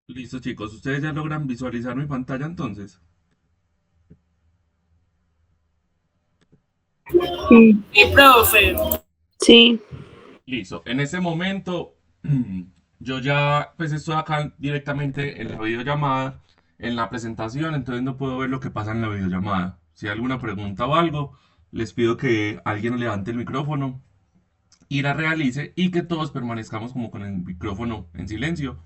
Listo, chicos. ¿Ustedes ya logran visualizar mi pantalla entonces? Sí, Sí, profe. sí, Listo. En este momento, yo ya pues estoy acá directamente en la videollamada, en la presentación, entonces no puedo ver lo que pasa en la videollamada. Si hay alguna pregunta o algo, les pido que alguien levante el micrófono y la realice y que todos permanezcamos como con el micrófono en silencio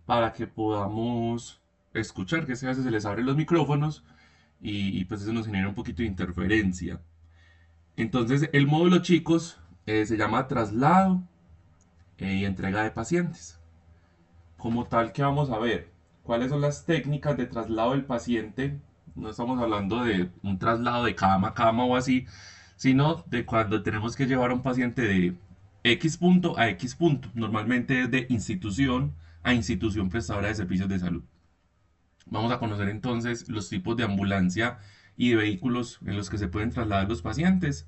para que podamos escuchar, que a veces se les abren los micrófonos y pues eso nos genera un poquito de interferencia. Entonces, el módulo, chicos, se llama traslado y entrega de pacientes. Como tal, que vamos a ver cuáles son las técnicas de traslado del paciente. No estamos hablando de un traslado de cama a cama o así, sino de cuando tenemos que llevar a un paciente de X punto a X punto. Normalmente es de institución a institución prestadora de servicios de salud. Vamos a conocer entonces los tipos de ambulancia y de vehículos en los que se pueden trasladar los pacientes,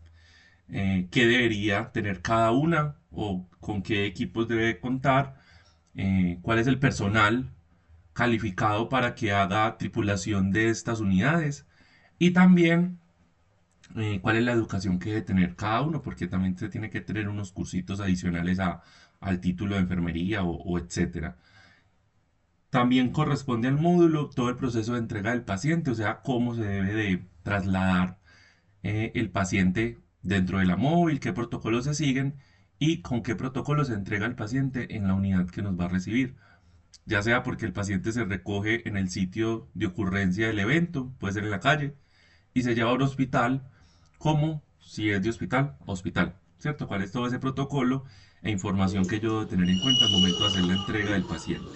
qué debería tener cada una o con qué equipos debe contar, cuál es el personal calificado para que haga tripulación de estas unidades y también cuál es la educación que debe tener cada uno, porque también se tiene que tener unos cursitos adicionales al título de enfermería o etcétera. También corresponde al módulo todo el proceso de entrega del paciente, o sea, cómo se debe de trasladar el paciente dentro de la móvil, qué protocolos se siguen y con qué protocolos se entrega el paciente en la unidad que nos va a recibir. Ya sea porque el paciente se recoge en el sitio de ocurrencia del evento, puede ser en la calle, y se lleva a un hospital, como si es de hospital, hospital, ¿cierto? ¿Cuál es todo ese protocolo e información que yo debo tener en cuenta al momento de hacer la entrega del paciente?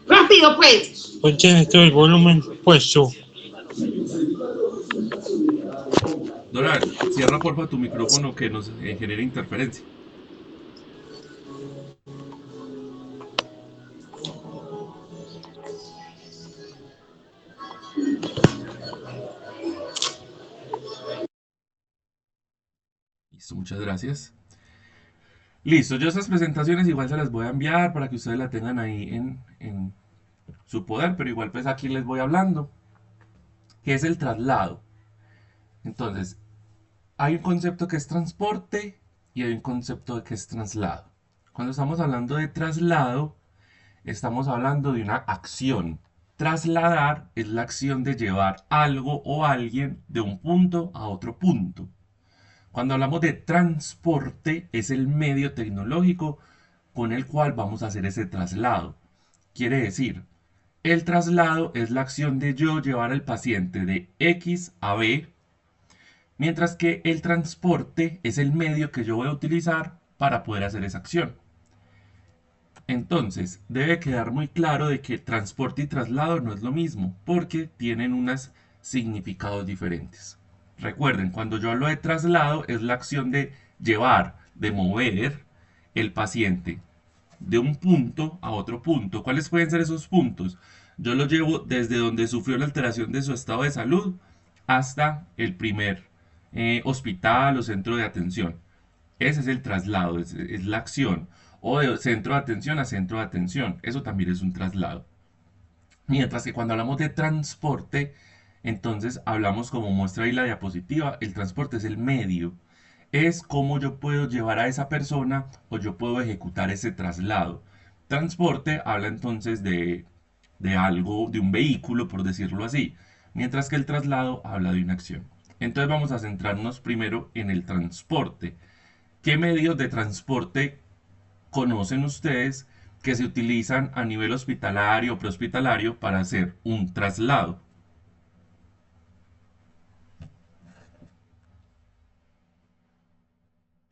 Rápido, pues. Pues tienes todo el volumen puesto. Doral, cierra porfa tu micrófono que nos genera interferencia. Listo, muchas gracias. Listo, yo esas presentaciones igual se las voy a enviar para que ustedes la tengan ahí en su poder, pero igual pues aquí les voy hablando, que es el traslado. Entonces, hay un concepto que es transporte y hay un concepto de que es traslado. Cuando estamos hablando de traslado, estamos hablando de una acción. Trasladar es la acción de llevar algo o alguien de un punto a otro punto. Cuando hablamos de transporte, es el medio tecnológico con el cual vamos a hacer ese traslado. Quiere decir, el traslado es la acción de yo llevar al paciente de X a B, mientras que el transporte es el medio que yo voy a utilizar para poder hacer esa acción. Entonces, debe quedar muy claro de que transporte y traslado no es lo mismo, porque tienen unos significados diferentes. Recuerden, cuando yo hablo de traslado, es la acción de llevar, de mover el paciente de un punto a otro punto. ¿Cuáles pueden ser esos puntos? Yo lo llevo desde donde sufrió la alteración de su estado de salud hasta el primer hospital o centro de atención. Ese es el traslado, es la acción. O de centro de atención a centro de atención. Eso también es un traslado. Mientras que cuando hablamos de transporte, entonces hablamos como muestra ahí la diapositiva, el transporte es el medio. Es cómo yo puedo llevar a esa persona o yo puedo ejecutar ese traslado. Transporte habla entonces de algo, de un vehículo, por decirlo así. Mientras que el traslado habla de una acción. Entonces vamos a centrarnos primero en el transporte. ¿Qué medios de transporte conocen ustedes que se utilizan a nivel hospitalario o prehospitalario para hacer un traslado?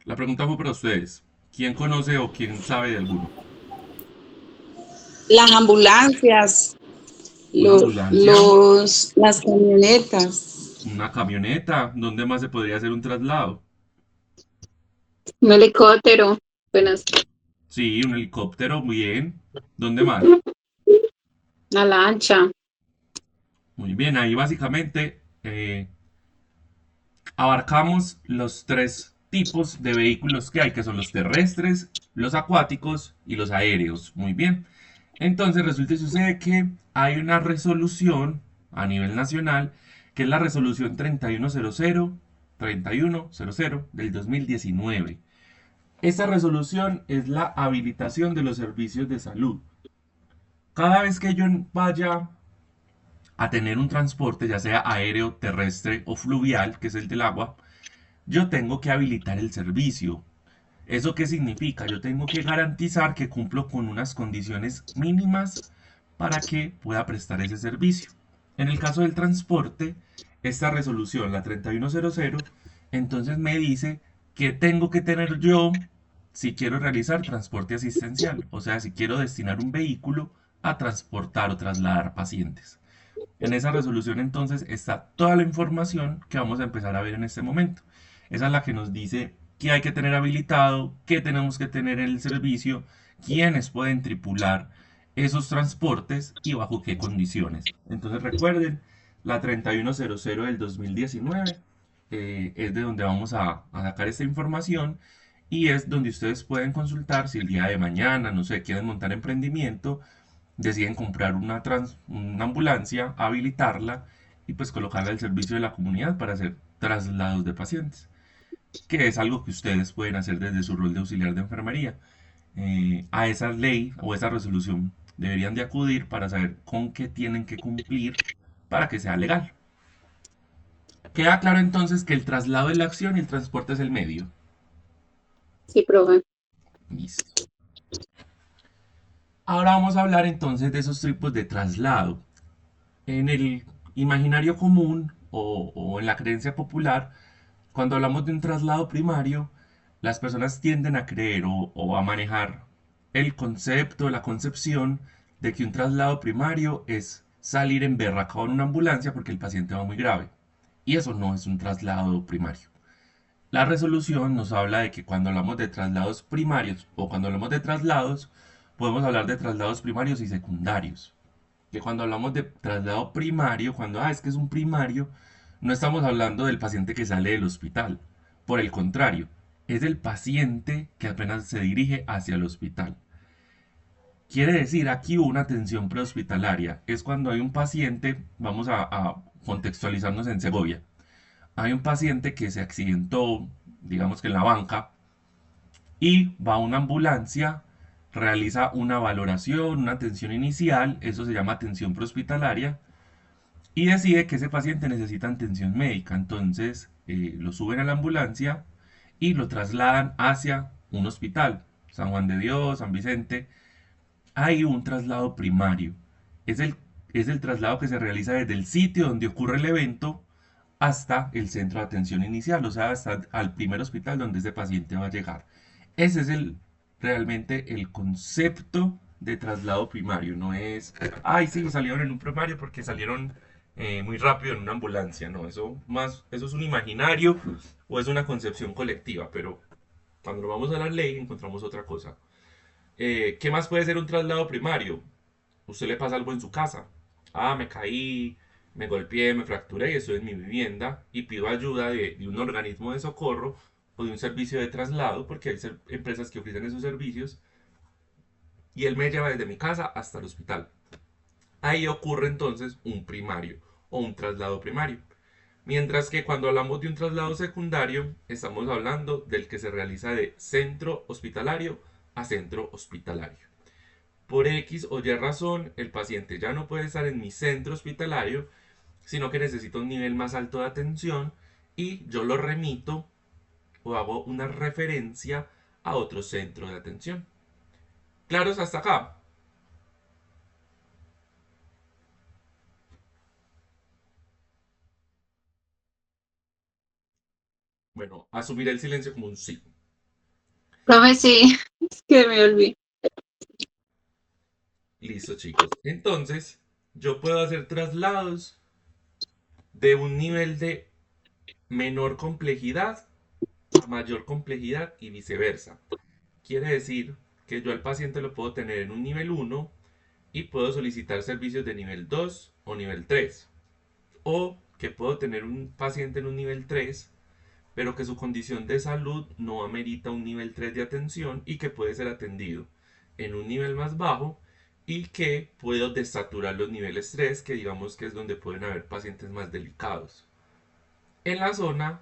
La pregunta fue para ustedes. ¿Quién conoce o quién sabe de alguno? las ambulancias, Una ambulancia, las camionetas, una camioneta. ¿Dónde más se podría hacer un traslado? un helicóptero, buenas, Sí, un helicóptero, muy bien. ¿Dónde más? una lancha. Muy bien, ahí básicamente abarcamos los tres tipos de vehículos que hay, que son los terrestres, los acuáticos y los aéreos. Muy bien. Entonces resulta y sucede que hay una resolución a nivel nacional, que es la resolución 3100 del 2019. Esta resolución es la habilitación de los servicios de salud. Cada vez que yo vaya a tener un transporte, ya sea aéreo, terrestre o fluvial, que es el del agua, yo tengo que habilitar el servicio. ¿Eso qué significa? Yo tengo que garantizar que cumplo con unas condiciones mínimas para que pueda prestar ese servicio. En el caso del transporte, esta resolución, la 3100, entonces me dice que tengo que tener yo si quiero realizar transporte asistencial, o sea, si quiero destinar un vehículo a transportar o trasladar pacientes. En esa resolución entonces está toda la información que vamos a empezar a ver en este momento. Esa es la que nos dice qué hay que tener habilitado, qué tenemos que tener en el servicio, quiénes pueden tripular esos transportes y bajo qué condiciones. Entonces recuerden, la 3100 del 2019 es de donde vamos a sacar esta información y es donde ustedes pueden consultar si el día de mañana, no sé, quieren montar emprendimiento, deciden comprar una ambulancia, habilitarla y pues colocarla al servicio de la comunidad para hacer traslados de pacientes, que es algo que ustedes pueden hacer desde su rol de auxiliar de enfermería. A esa ley o esa resolución deberían de acudir para saber con qué tienen que cumplir para que sea legal. Queda claro entonces que el traslado es la acción y el transporte es el medio. Sí, profe. Listo. Ahora vamos a hablar entonces de esos tipos de traslado. En el imaginario común o en la creencia popular, cuando hablamos de un traslado primario, las personas tienden a creer o a manejar el concepto, la concepción de que un traslado primario es salir emberracado en una ambulancia porque el paciente va muy grave. Y eso no es un traslado primario. La resolución nos habla de que cuando hablamos de traslados primarios o cuando hablamos de traslados, podemos hablar de traslados primarios y secundarios. Que cuando hablamos de traslado primario, cuando es que es un primario, no estamos hablando del paciente que sale del hospital. Por el contrario, es el paciente que apenas se dirige hacia el hospital. Quiere decir, aquí una atención prehospitalaria. Es cuando hay un paciente, vamos a contextualizarnos en Segovia. Hay un paciente que se accidentó, digamos que en la banca, y va a una ambulancia, realiza una valoración, una atención inicial, eso se llama atención prehospitalaria, y decide que ese paciente necesita atención médica. Entonces lo suben a la ambulancia y lo trasladan hacia un hospital, San Juan de Dios, San Vicente. Hay un traslado primario. Es el, es el traslado que se realiza desde el sitio donde ocurre el evento hasta el centro de atención inicial, o sea, hasta al primer hospital donde ese paciente va a llegar. Ese es realmente el concepto de traslado primario. No es, ay, sí, salieron en un primario porque salieron muy rápido en una ambulancia. No, eso es un imaginario o es una concepción colectiva, pero cuando vamos a la ley encontramos otra cosa. ¿Qué más puede ser un traslado primario? Usted le pasa algo en su casa. Ah, me caí, me golpeé, me fracturé y estoy en mi vivienda y pido ayuda de un organismo de socorro o de un servicio de traslado, porque hay empresas que ofrecen esos servicios, y él me lleva desde mi casa hasta el hospital. Ahí ocurre entonces un primario o un traslado primario. Mientras que cuando hablamos de un traslado secundario, estamos hablando del que se realiza de centro hospitalario a centro hospitalario. Por X o Y razón, el paciente ya no puede estar en mi centro hospitalario, sino que necesita un nivel más alto de atención y yo lo remito o hago una referencia a otro centro de atención. ¿Claros hasta acá? Bueno, asumir el silencio como un sí. Profe, sí, es que me olvidé. Listo, chicos. Entonces, yo puedo hacer traslados de un nivel de menor complejidad a mayor complejidad y viceversa. Quiere decir que yo al paciente lo puedo tener en un nivel 1 y puedo solicitar servicios de nivel 2 o nivel 3. O que puedo tener un paciente en un nivel 3, pero que su condición de salud no amerita un nivel 3 de atención y que puede ser atendido en un nivel más bajo y que puedo desaturar los niveles 3, que digamos que es donde pueden haber pacientes más delicados. En la zona,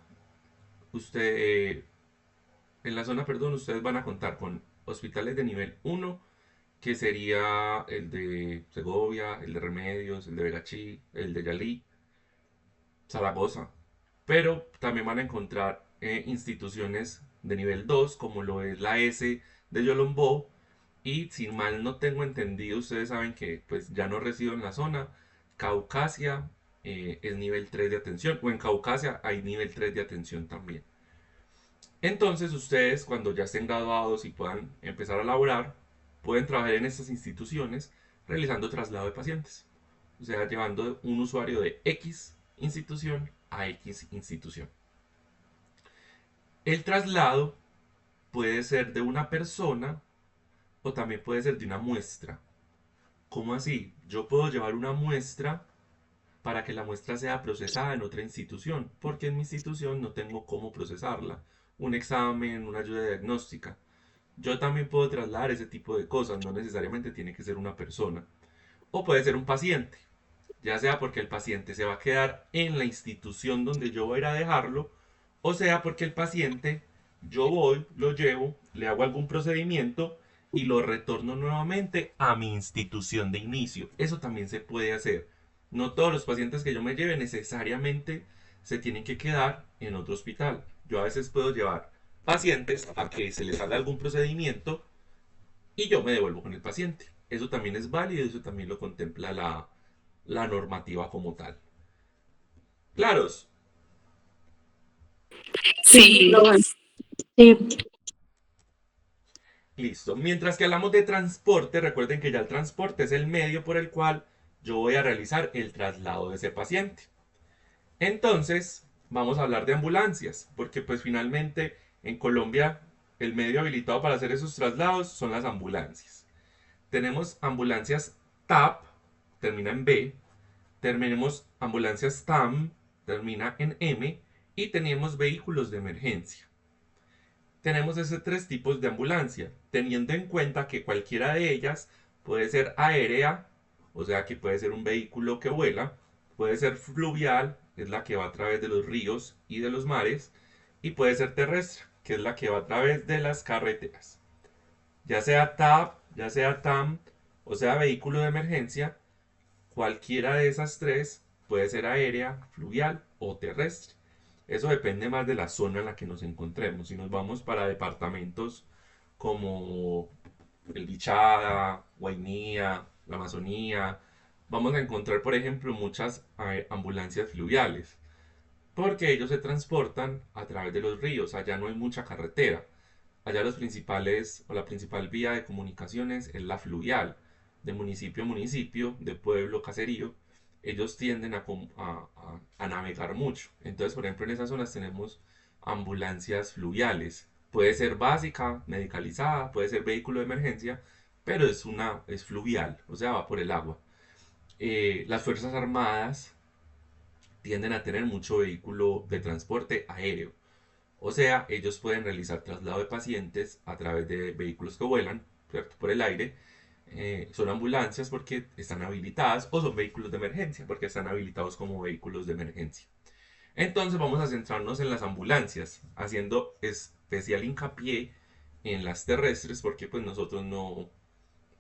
usted, ustedes van a contar con hospitales de nivel 1, que sería el de Segovia, el de Remedios, el de Verachí, el de Yalí, Zaragoza. Pero también van a encontrar instituciones de nivel 2, como lo es la S de Yolombó. Y si mal no tengo entendido, ustedes saben que pues ya no resido en la zona. Caucasia es nivel 3 de atención, o en Caucasia hay nivel 3 de atención también. Entonces ustedes, cuando ya estén graduados y puedan empezar a laborar, pueden trabajar en estas instituciones realizando traslado de pacientes. O sea, llevando un usuario de X institución a X institución. El traslado puede ser de una persona o también puede ser de una muestra. ¿Cómo así? Yo puedo llevar una muestra para que la muestra sea procesada en otra institución, porque en mi institución no tengo cómo procesarla. Un examen, una ayuda diagnóstica. Yo también puedo trasladar ese tipo de cosas, no necesariamente tiene que ser una persona. O puede ser un paciente, ya sea porque el paciente se va a quedar en la institución donde yo voy a ir a dejarlo, o sea porque el paciente, yo voy, lo llevo, le hago algún procedimiento y lo retorno nuevamente a mi institución de inicio. Eso también se puede hacer. No todos los pacientes que yo me lleve necesariamente se tienen que quedar en otro hospital. Yo a veces puedo llevar pacientes a que se les haga algún procedimiento y yo me devuelvo con el paciente. Eso también es válido, eso también lo contempla la normativa como tal. ¿Claros? Sí, Sí. profe. Sí. Listo. Mientras que hablamos de transporte, recuerden que ya el transporte es el medio por el cual yo voy a realizar el traslado de ese paciente. Entonces, vamos a hablar de ambulancias, porque pues finalmente en Colombia el medio habilitado para hacer esos traslados son las ambulancias. Tenemos ambulancias TAP, termina en B, tenemos ambulancias TAM, termina en M, y tenemos vehículos de emergencia. Tenemos esos tres tipos de ambulancia, teniendo en cuenta que cualquiera de ellas puede ser aérea, o sea que puede ser un vehículo que vuela, puede ser fluvial, es la que va a través de los ríos y de los mares, y puede ser terrestre, que es la que va a través de las carreteras. Ya sea TAP, ya sea TAM, o sea vehículo de emergencia, cualquiera de esas tres puede ser aérea, fluvial o terrestre. Eso depende más de la zona en la que nos encontremos. Si nos vamos para departamentos como el Bichada, Guainía, la Amazonía, vamos a encontrar, por ejemplo, muchas ambulancias fluviales, porque ellos se transportan a través de los ríos. Allá no hay mucha carretera. Allá los principales o la principal vía de comunicaciones es la fluvial, de municipio a municipio, de pueblo a caserío. Ellos tienden a navegar mucho. Entonces, por ejemplo, en esas zonas tenemos ambulancias fluviales. Puede ser básica, medicalizada, puede ser vehículo de emergencia, pero es fluvial, o sea, va por el agua. Las Fuerzas Armadas tienden a tener mucho vehículo de transporte aéreo. O sea, ellos pueden realizar traslado de pacientes a través de vehículos que vuelan, ¿cierto? Por el aire. Son ambulancias porque están habilitadas o son vehículos de emergencia porque están habilitados como vehículos de emergencia. Entonces vamos a centrarnos en las ambulancias, haciendo especial hincapié en las terrestres porque pues nosotros no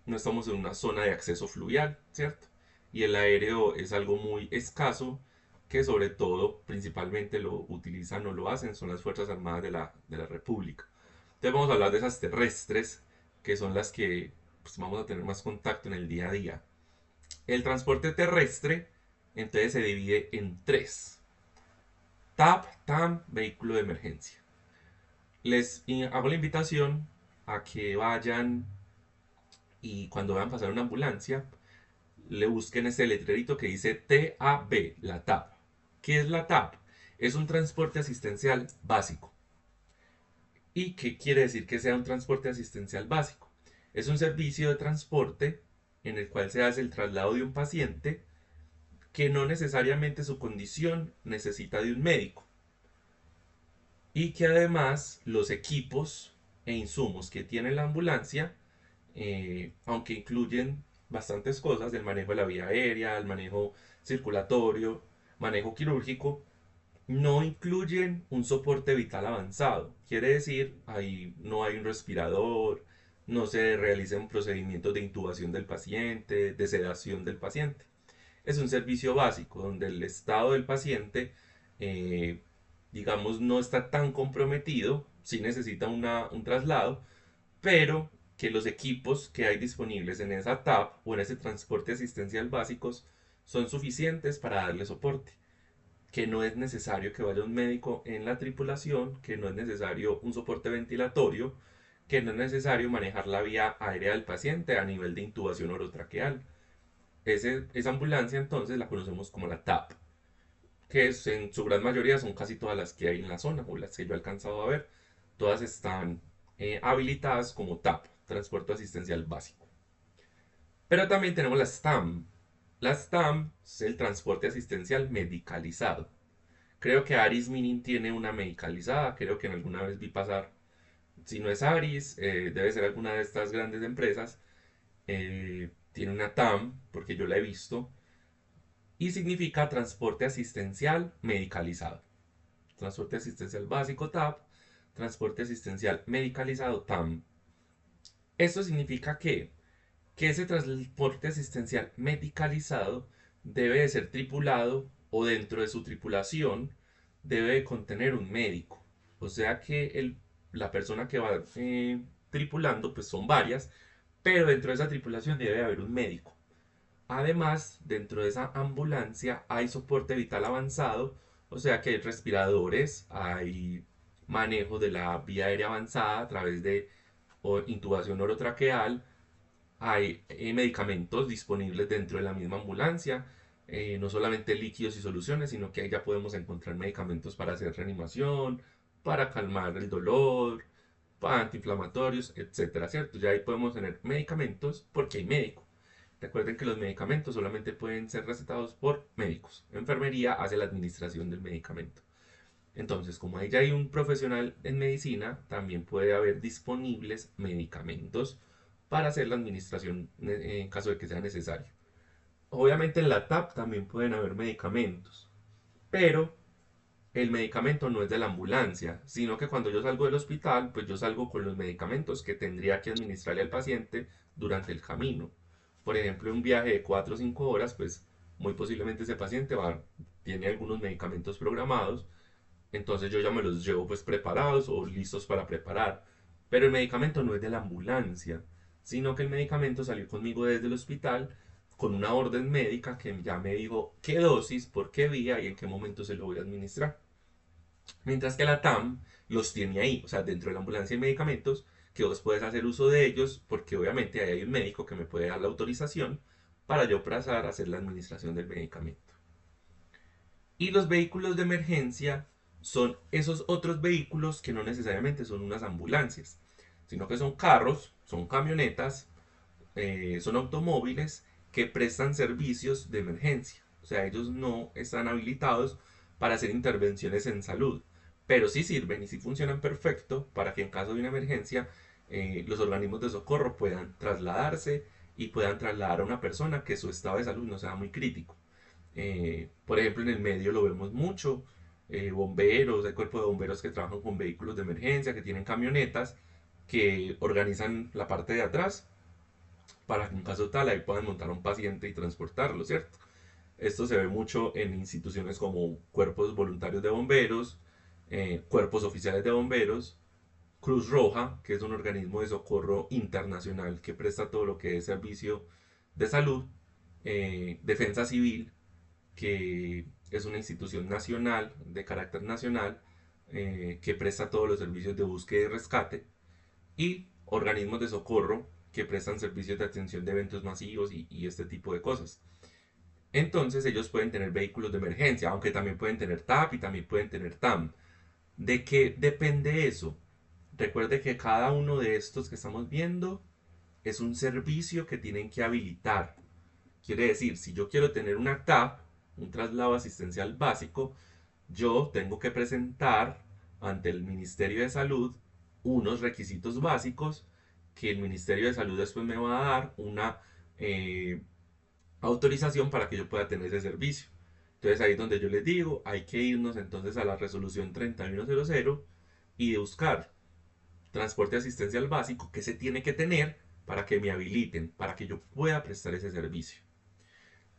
estamos en una zona de acceso fluvial, ¿cierto? Y el aéreo es algo muy escaso que sobre todo, principalmente lo utilizan o lo hacen son las Fuerzas Armadas de la República. Entonces vamos a hablar de esas terrestres, que son las que pues, vamos a tener más contacto en el día a día. El transporte terrestre, entonces se divide en tres. TAP, TAM, vehículo de emergencia. Les hago la invitación a que vayan y cuando vean pasar una ambulancia, le busquen ese letrerito que dice TAB, la TAP. ¿Qué es la TAP? Es un transporte asistencial básico. ¿Y qué quiere decir que sea un transporte asistencial básico? Es un servicio de transporte en el cual se hace el traslado de un paciente que no necesariamente su condición necesita de un médico y que además los equipos e insumos que tiene la ambulancia, aunque incluyen bastantes cosas, el manejo de la vía aérea, el manejo circulatorio, manejo quirúrgico, no incluyen un soporte vital avanzado. Quiere decir, ahí no hay un respirador, no se realizan procedimientos de intubación del paciente, de sedación del paciente. Es un servicio básico donde el estado del paciente, eh, digamos, no está tan comprometido, sí necesita un traslado, pero que los equipos que hay disponibles en esa TAP o en ese transporte asistencial básicos son suficientes para darle soporte, que no es necesario que vaya un médico en la tripulación, que no es necesario un soporte ventilatorio, que no es necesario manejar la vía aérea del paciente a nivel de intubación orotraqueal. Esa ambulancia entonces la conocemos como la TAP, que es, en su gran mayoría son casi todas las que hay en la zona o las que yo he alcanzado a ver. Todas están habilitadas como TAP, Transporte Asistencial Básico. Pero también tenemos las TAM. Las TAM es el transporte asistencial medicalizado. Creo que Aris Minin tiene una medicalizada, creo que en alguna vez vi pasar. Si no es Aris, debe ser alguna de estas grandes empresas. Tiene una TAM, porque yo la he visto, y significa transporte asistencial medicalizado. Transporte asistencial básico TAP, transporte asistencial medicalizado TAM. Esto significa que ese transporte asistencial medicalizado debe de ser tripulado o dentro de su tripulación debe de contener un médico. O sea que la persona que va tripulando, pues son varias, pero dentro de esa tripulación debe haber un médico. Además, dentro de esa ambulancia hay soporte vital avanzado, o sea que hay respiradores, hay manejo de la vía aérea avanzada a través de intubación orotraqueal, hay medicamentos disponibles dentro de la misma ambulancia, no solamente líquidos y soluciones, sino que ahí ya podemos encontrar medicamentos para hacer reanimación, para calmar el dolor, para antiinflamatorios, etcétera, ¿cierto? Ya ahí podemos tener medicamentos porque hay médico. Recuerden que los medicamentos solamente pueden ser recetados por médicos. Enfermería hace la administración del medicamento. Entonces, como ahí ya hay un profesional en medicina, también puede haber disponibles medicamentos para hacer la administración en caso de que sea necesario. Obviamente en la TAP también pueden haber medicamentos, pero el medicamento no es de la ambulancia, sino que cuando yo salgo del hospital, pues yo salgo con los medicamentos que tendría que administrarle al paciente durante el camino. Por ejemplo, en un viaje de 4 o 5 horas, pues muy posiblemente ese paciente tiene algunos medicamentos programados, entonces yo ya me los llevo pues preparados o listos para preparar. Pero el medicamento no es de la ambulancia, sino que el medicamento salió conmigo desde el hospital con una orden médica que ya me dijo qué dosis, por qué vía y en qué momento se lo voy a administrar. Mientras que la TAM los tiene ahí, o sea, dentro de la ambulancia hay medicamentos que vos puedes hacer uso de ellos porque obviamente ahí hay un médico que me puede dar la autorización para yo pasar a hacer la administración del medicamento. Y los vehículos de emergencia son esos otros vehículos que no necesariamente son unas ambulancias, sino que son carros, son camionetas, son automóviles que prestan servicios de emergencia. O sea, ellos no están habilitados para hacer intervenciones en salud, pero sí sirven y sí funcionan perfecto para que en caso de una emergencia los organismos de socorro puedan trasladarse y puedan trasladar a una persona que su estado de salud no sea muy crítico. Por ejemplo, en el medio lo vemos mucho, bomberos, hay cuerpos de bomberos que trabajan con vehículos de emergencia, que tienen camionetas, que organizan la parte de atrás para que en caso tal ahí puedan montar a un paciente y transportarlo, ¿cierto? Esto se ve mucho en instituciones como cuerpos voluntarios de bomberos, cuerpos oficiales de bomberos, Cruz Roja, que es un organismo de socorro internacional que presta todo lo que es servicio de salud, Defensa Civil, que es una institución nacional, de carácter nacional, que presta todos los servicios de búsqueda y rescate, y organismos de socorro que prestan servicios de atención de eventos masivos y este tipo de cosas. Entonces ellos pueden tener vehículos de emergencia, aunque también pueden tener TAP y también pueden tener TAM. ¿De qué depende eso? Recuerde que cada uno de estos que estamos viendo es un servicio que tienen que habilitar. Quiere decir, si yo quiero tener una TAP, un traslado asistencial básico, yo tengo que presentar ante el Ministerio de Salud unos requisitos básicos que el Ministerio de Salud después me va a dar una eh, autorización para que yo pueda tener ese servicio. Entonces ahí es donde yo les digo, hay que irnos entonces a la resolución 3100 y de buscar transporte asistencial básico que se tiene que tener para que me habiliten, para que yo pueda prestar ese servicio.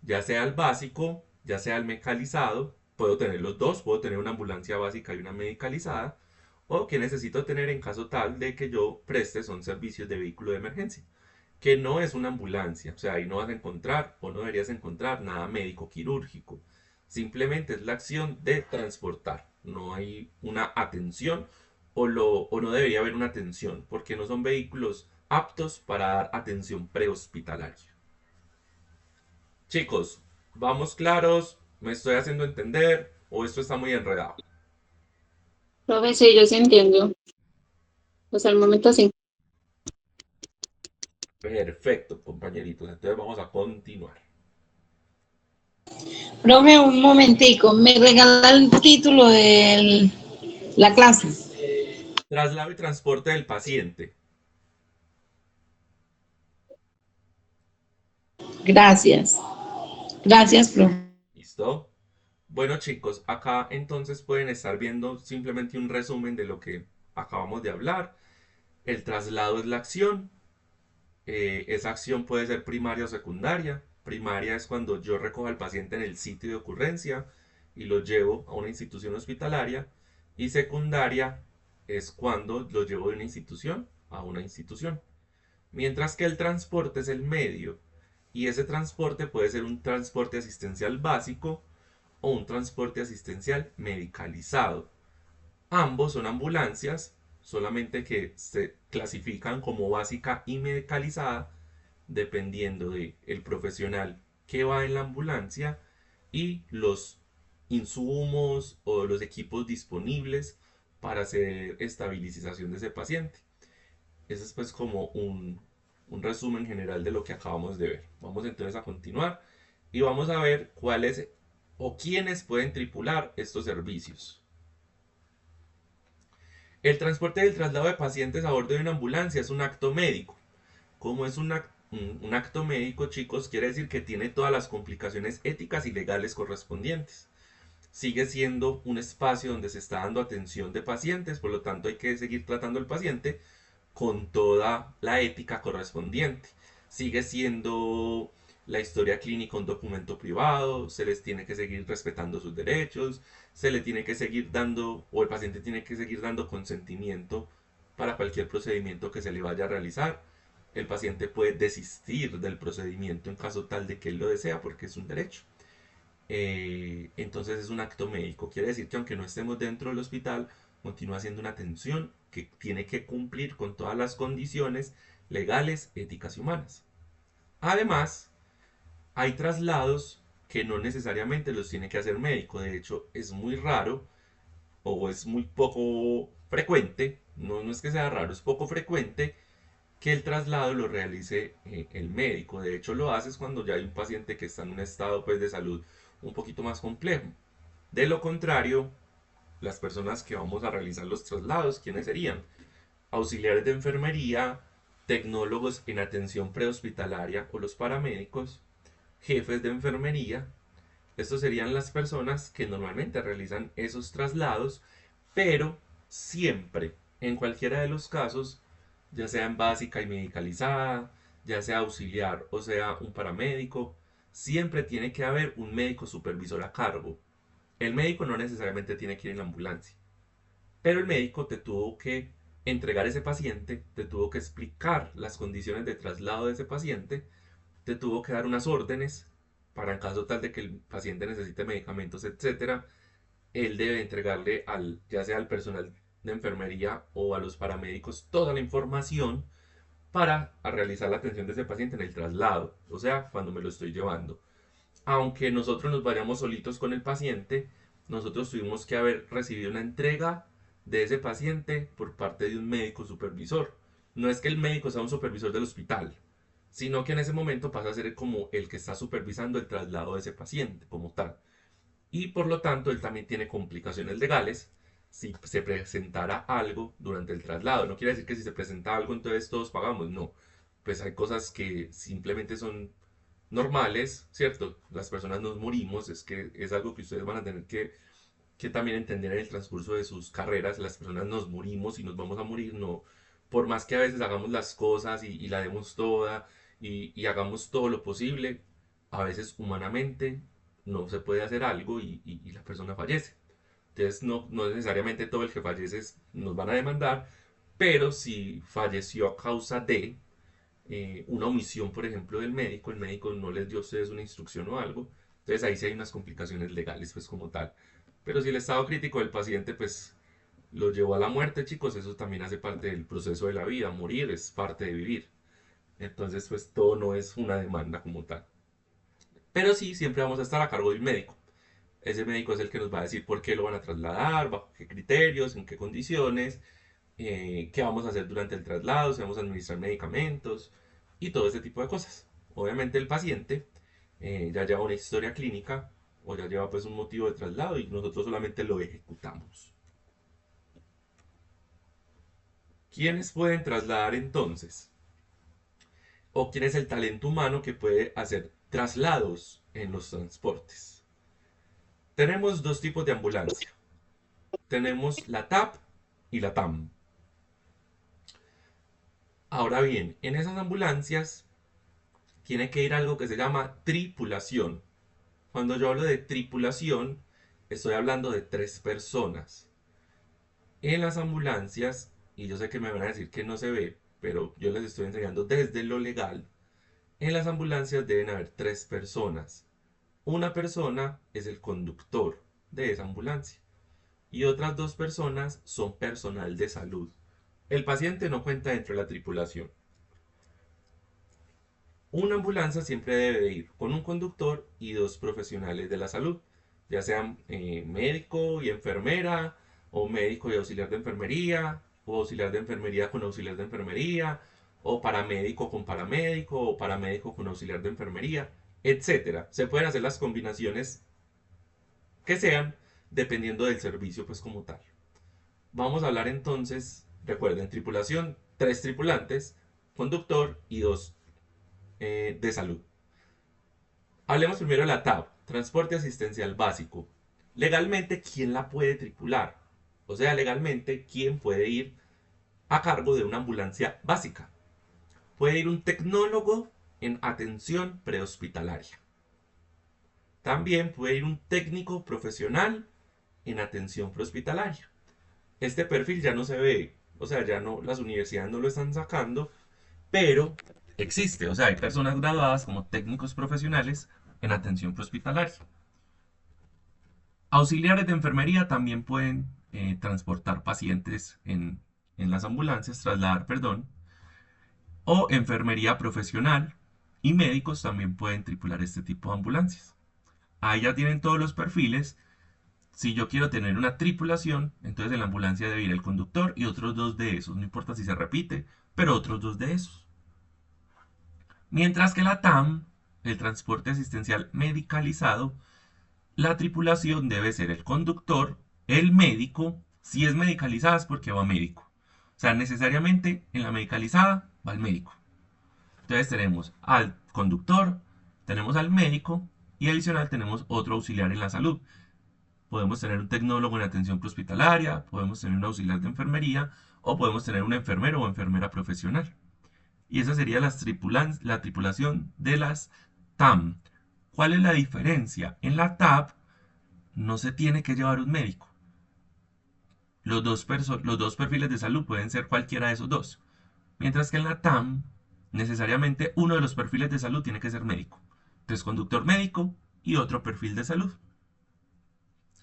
Ya sea el básico, ya sea el medicalizado, puedo tener los dos, puedo tener una ambulancia básica y una medicalizada, o que necesito tener en caso tal de que yo preste son servicios de vehículo de emergencia, que no es una ambulancia, o sea, ahí no vas a encontrar o no deberías encontrar nada médico quirúrgico, simplemente es la acción de transportar, no hay una atención o no debería haber una atención, porque no son vehículos aptos para dar atención prehospitalaria. Chicos, ¿vamos claros? ¿Me estoy haciendo entender o esto está muy enredado? Profe, sí, yo sí entiendo. Pues al momento sí. Perfecto, compañeritos. Entonces vamos a continuar. Profe, un momentico, me regala el título de la clase. Traslado y transporte del paciente. Gracias. Gracias, profe. ¿Listo? Bueno, chicos, acá entonces pueden estar viendo simplemente un resumen de lo que acabamos de hablar. El traslado es la acción. Esa acción puede ser primaria o secundaria. Primaria es cuando yo recojo al paciente en el sitio de ocurrencia y lo llevo a una institución hospitalaria. Y secundaria es cuando lo llevo de una institución a una institución. Mientras que el transporte es el medio. Y ese transporte puede ser un transporte asistencial básico o un transporte asistencial medicalizado. Ambos son ambulancias, solamente que se clasifican como básica y medicalizada dependiendo del profesional que va en la ambulancia y los insumos o los equipos disponibles para hacer estabilización de ese paciente. Ese es pues como un resumen general de lo que acabamos de ver. Vamos entonces a continuar y vamos a ver cuáles o quiénes pueden tripular estos servicios. El transporte y el traslado de pacientes a bordo de una ambulancia es un acto médico. Como es un acto médico, chicos, quiere decir que tiene todas las complicaciones éticas y legales correspondientes. Sigue siendo un espacio donde se está dando atención de pacientes, por lo tanto hay que seguir tratando al paciente con toda la ética correspondiente. Sigue siendo la historia clínica un documento privado, se les tiene que seguir respetando sus derechos, se le tiene que seguir dando, o el paciente tiene que seguir dando consentimiento para cualquier procedimiento que se le vaya a realizar. El paciente puede desistir del procedimiento en caso tal de que él lo desea porque es un derecho. Entonces es un acto médico. Quiere decir que aunque no estemos dentro del hospital, continúa siendo una atención que tiene que cumplir con todas las condiciones legales, éticas y humanas. Además, hay traslados que no necesariamente los tiene que hacer médico. De hecho, es muy raro o es muy poco frecuente, no es que sea raro, es poco frecuente que el traslado lo realice el médico. De hecho, lo haces cuando ya hay un paciente que está en un estado pues, de salud un poquito más complejo. De lo contrario, las personas que vamos a realizar los traslados, ¿quiénes serían? Auxiliares de enfermería, tecnólogos en atención prehospitalaria o los paramédicos, jefes de enfermería. Estos serían las personas que normalmente realizan esos traslados, pero siempre, en cualquiera de los casos, ya sea en básica y medicalizada, ya sea auxiliar o sea un paramédico, siempre tiene que haber un médico supervisor a cargo. El médico no necesariamente tiene que ir en la ambulancia, pero el médico te tuvo que entregar ese paciente, te tuvo que explicar las condiciones de traslado de ese paciente, te tuvo que dar unas órdenes para en caso tal de que el paciente necesite medicamentos, etcétera, él debe entregarle al, ya sea al personal de enfermería o a los paramédicos toda la información para realizar la atención de ese paciente en el traslado, o sea, cuando me lo estoy llevando. Aunque nosotros nos vayamos solitos con el paciente, nosotros tuvimos que haber recibido una entrega de ese paciente por parte de un médico supervisor. No es que el médico sea un supervisor del hospital, sino que en ese momento pasa a ser como el que está supervisando el traslado de ese paciente como tal. Y por lo tanto, él también tiene complicaciones legales si se presentara algo durante el traslado. No quiere decir que si se presenta algo, entonces todos pagamos, no. pues hay cosas que simplemente son normales, ¿cierto? Las personas nos morimos, es que es algo que ustedes van a tener que también entender en el transcurso de sus carreras. Las personas nos morimos y nos vamos a morir, no, por más que a veces hagamos las cosas y la demos toda y hagamos todo lo posible, a veces humanamente no se puede hacer algo y la persona fallece. Entonces no necesariamente todo el que fallece nos van a demandar, pero si falleció a causa de una omisión, por ejemplo, del médico, el médico no les dio a ustedes una instrucción o algo, entonces ahí sí hay unas complicaciones legales, pues como tal. Pero si el estado crítico del paciente, pues lo llevó a la muerte, chicos, eso también hace parte del proceso de la vida. Morir es parte de vivir. Entonces, pues todo no es una demanda como tal. Pero sí, siempre vamos a estar a cargo de un médico. Ese médico es el que nos va a decir por qué lo van a trasladar, bajo qué criterios, en qué condiciones, qué vamos a hacer durante el traslado, si vamos a administrar medicamentos y todo ese tipo de cosas. Obviamente el paciente ya lleva una historia clínica o ya lleva pues un motivo de traslado y nosotros solamente lo ejecutamos. ¿Quiénes pueden trasladar entonces? ¿O quién es el talento humano que puede hacer traslados en los transportes? Tenemos dos tipos de ambulancia. Tenemos la TAP y la TAM. Ahora bien, en esas ambulancias tiene que ir algo que se llama tripulación. Cuando yo hablo de tripulación, estoy hablando de 3 personas. En las ambulancias, y yo sé que me van a decir que no se ve, pero yo les estoy enseñando desde lo legal, en las ambulancias deben haber 3 personas. Una persona es el conductor de esa ambulancia y otras 2 personas son personal de salud. El paciente no cuenta dentro de la tripulación. Una ambulancia siempre debe de ir con un conductor y 2 profesionales de la salud, ya sean médico y enfermera, o médico y auxiliar de enfermería, o auxiliar de enfermería con auxiliar de enfermería, o paramédico con paramédico, o paramédico con auxiliar de enfermería, etcétera. Se pueden hacer las combinaciones que sean dependiendo del servicio, pues como tal. Vamos a hablar entonces, recuerden, tripulación, 3 tripulantes, conductor y 2 de salud. Hablemos primero de la TAB, Transporte Asistencial Básico. Legalmente, ¿quién la puede tripular? O sea, legalmente, ¿quién puede ir a cargo de una ambulancia básica? Puede ir un tecnólogo en atención prehospitalaria. También puede ir un técnico profesional en atención prehospitalaria. Este perfil ya no se ve, o sea, ya no, las universidades no lo están sacando, pero existe, o sea, hay personas graduadas como técnicos profesionales en atención prehospitalaria. Auxiliares de enfermería también pueden transportar pacientes en las ambulancias, trasladar, perdón, o enfermería profesional y médicos también pueden tripular este tipo de ambulancias. Ahí ya tienen todos los perfiles. Si yo quiero tener una tripulación, entonces en la ambulancia debe ir el conductor y otros 2 de esos, no importa si se repite, pero otros 2 de esos. Mientras que la TAM, el transporte asistencial medicalizado, la tripulación debe ser el conductor, el médico, si es medicalizada es porque va médico. O sea, necesariamente en la medicalizada va el médico. Entonces tenemos al conductor, tenemos al médico y adicional tenemos otro auxiliar en la salud. Podemos tener un tecnólogo en atención prehospitalaria, podemos tener un auxiliar de enfermería o podemos tener un enfermero o enfermera profesional. Y esa sería la tripulación de las TAM. ¿Cuál es la diferencia? En la TAP no se tiene que llevar un médico. Los dos perfiles de salud pueden ser cualquiera de esos 2. Mientras que en la TAM, necesariamente uno de los perfiles de salud tiene que ser médico. Entonces, conductor médico y otro perfil de salud.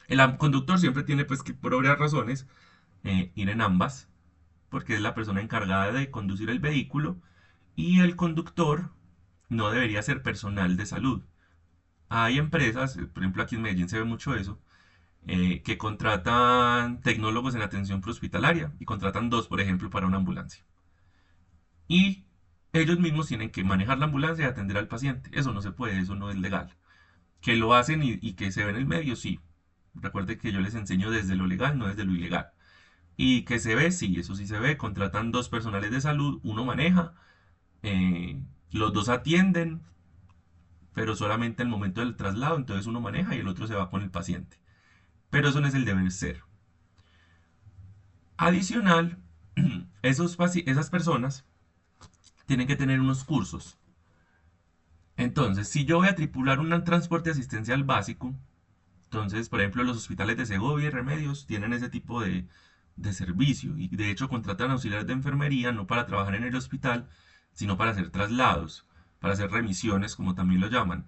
El conductor siempre tiene, pues, que por obvias razones, ir en ambas, porque es la persona encargada de conducir el vehículo, y el conductor no debería ser personal de salud. Hay empresas, por ejemplo aquí en Medellín se ve mucho eso, que contratan tecnólogos en atención prehospitalaria y contratan 2, por ejemplo, para una ambulancia. Y ellos mismos tienen que manejar la ambulancia y atender al paciente. Eso no se puede, eso no es legal. Que lo hacen y que se ve en el medio, sí. Recuerde que yo les enseño desde lo legal, no desde lo ilegal. Y que se ve, sí, eso sí se ve. Contratan 2 personales de salud, uno maneja los dos atienden, pero solamente al momento del traslado, entonces uno maneja y el otro se va con el paciente. Pero eso no es el deber ser. Adicional, esas personas tienen que tener unos cursos. Entonces, si yo voy a tripular un transporte asistencial básico, entonces, por ejemplo, los hospitales de Segovia y Remedios tienen ese tipo de servicio y de hecho contratan auxiliares de enfermería no para trabajar en el hospital, sino para hacer traslados, para hacer remisiones, como también lo llaman.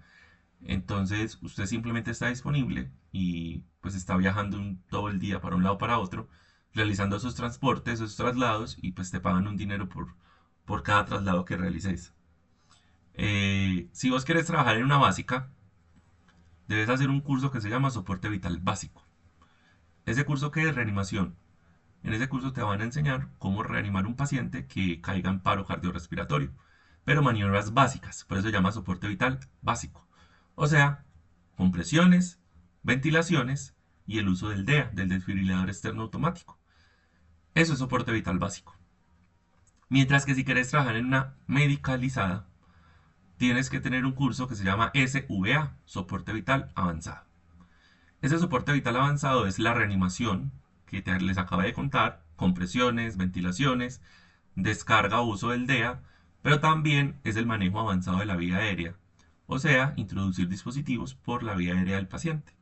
Entonces, usted simplemente está disponible y pues está viajando todo el día para un lado o para otro, realizando esos transportes, esos traslados y pues te pagan un dinero por cada traslado que realices. Si vos querés trabajar en una básica, debes hacer un curso que se llama Soporte Vital Básico. Ese curso que es reanimación. En ese curso te van a enseñar cómo reanimar un paciente que caiga en paro cardiorrespiratorio, pero maniobras básicas, por eso se llama soporte vital básico. O sea, compresiones, ventilaciones y el uso del DEA, del desfibrilador externo automático. Eso es soporte vital básico. Mientras que si quieres trabajar en una medicalizada, tienes que tener un curso que se llama SVA, soporte vital avanzado. Ese soporte vital avanzado es la reanimación que les acabo de contar, compresiones, ventilaciones, descarga o uso del DEA, pero también es el manejo avanzado de la vía aérea, o sea, introducir dispositivos por la vía aérea del paciente.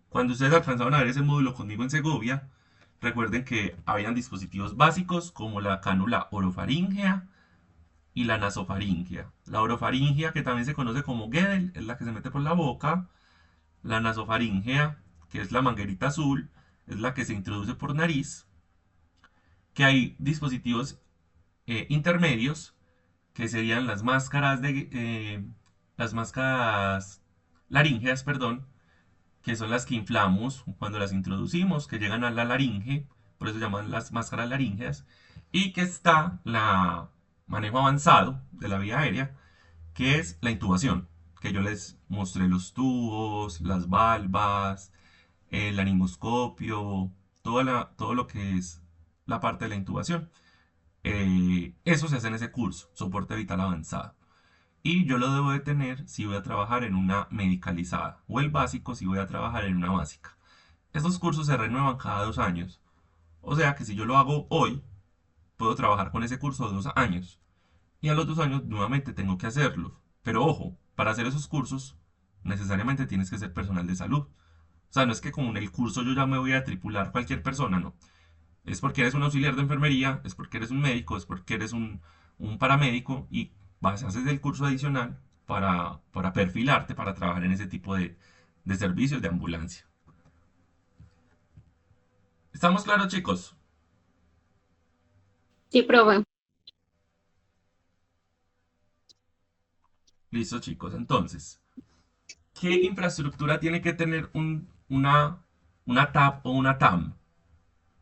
Cuando ustedes alcanzaron a ver ese módulo conmigo en Segovia, recuerden que habían dispositivos básicos como la cánula orofaríngea y la nasofaríngea. La orofaríngea, que también se conoce como Guedel, es la que se mete por la boca. La nasofaríngea, que es la manguerita azul, es la que se introduce por nariz. Que hay dispositivos intermedios, que serían las máscaras laríngeas, perdón, que son las que inflamos cuando las introducimos, que llegan a la laringe, por eso se llaman las máscaras laríngeas, y que está la manejo avanzado de la vía aérea, que es la intubación, que yo les mostré los tubos, las valvas, el laringoscopio, todo lo que es la parte de la intubación. Eso se hace en ese curso, soporte vital avanzado. Y yo lo debo de tener si voy a trabajar en una medicalizada, o el básico si voy a trabajar en una básica. Estos cursos se renuevan cada 2 años. O sea que si yo lo hago hoy, puedo trabajar con ese curso 2 años. Y a los 2 años nuevamente tengo que hacerlo. Pero ojo, para hacer esos cursos, necesariamente tienes que ser personal de salud. O sea, no es que como en el curso yo ya me voy a tripular cualquier persona, no. Es porque eres un auxiliar de enfermería, es porque eres un médico, es porque eres un paramédico y vas a hacer el curso adicional para perfilarte, para trabajar en ese tipo de servicios de ambulancia. ¿Estamos claros, chicos? Sí, profe. Listo, chicos. Entonces, ¿qué infraestructura tiene que tener una TAP o una TAM?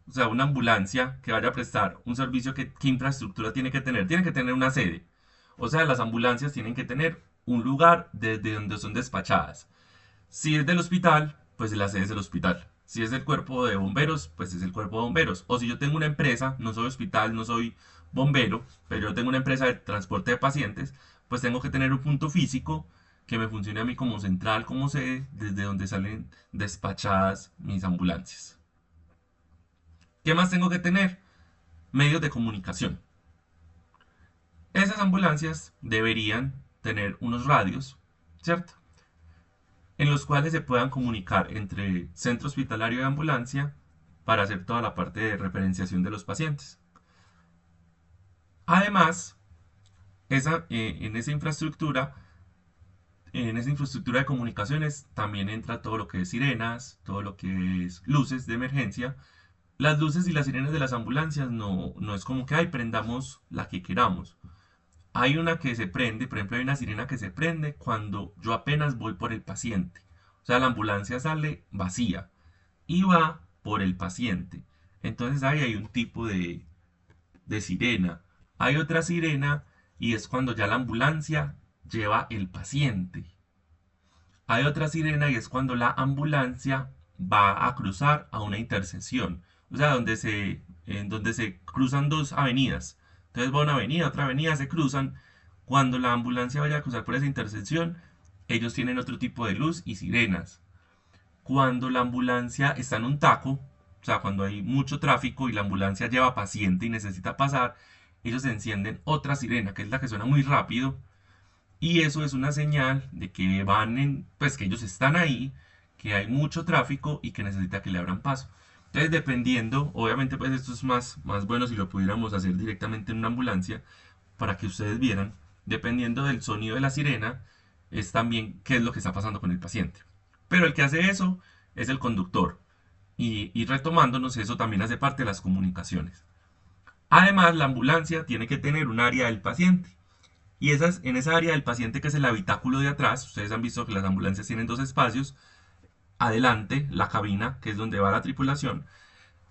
O sea, una ambulancia que vaya a prestar un servicio, ¿qué infraestructura tiene que tener? Tiene que tener una sede. O sea, las ambulancias tienen que tener un lugar desde donde son despachadas. Si es del hospital, pues la sede es del hospital. Si es del cuerpo de bomberos, pues es el cuerpo de bomberos. O si yo tengo una empresa, no soy hospital, no soy bombero, pero yo tengo una empresa de transporte de pacientes, pues tengo que tener un punto físico que me funcione a mí como central, como sede, desde donde salen despachadas mis ambulancias. ¿Qué más tengo que tener? Medios de comunicación. Esas ambulancias deberían tener unos radios, ¿cierto? En los cuales se puedan comunicar entre centro hospitalario y ambulancia para hacer toda la parte de referenciación de los pacientes. Además, en esa infraestructura de comunicaciones también entra todo lo que es sirenas, todo lo que es luces de emergencia. Las luces y las sirenas de las ambulancias no es como que prendamos la que queramos. Hay una que se prende, por ejemplo, hay una sirena que se prende cuando yo apenas voy por el paciente. O sea, la ambulancia sale vacía y va por el paciente. Entonces ahí hay un tipo de sirena. Hay otra sirena y es cuando ya la ambulancia lleva el paciente. Hay otra sirena y es cuando la ambulancia va a cruzar a una intersección. O sea, en donde se cruzan dos avenidas. Entonces va una avenida, otra avenida, se cruzan. Cuando la ambulancia vaya a cruzar por esa intersección, ellos tienen otro tipo de luz y sirenas. Cuando la ambulancia está en un taco, o sea, cuando hay mucho tráfico y la ambulancia lleva paciente y necesita pasar, ellos encienden otra sirena, que es la que suena muy rápido, y eso es una señal de que pues que ellos están ahí, que hay mucho tráfico y que necesita que le abran paso. Entonces, dependiendo, obviamente, pues esto es más bueno si lo pudiéramos hacer directamente en una ambulancia, para que ustedes vieran, dependiendo del sonido de la sirena, es también qué es lo que está pasando con el paciente. Pero el que hace eso es el conductor. Y retomándonos, eso también hace parte de las comunicaciones. Además, la ambulancia tiene que tener un área del paciente. Y en esa área del paciente, que es el habitáculo de atrás, ustedes han visto que las ambulancias tienen dos espacios. Adelante, la cabina, que es donde va la tripulación,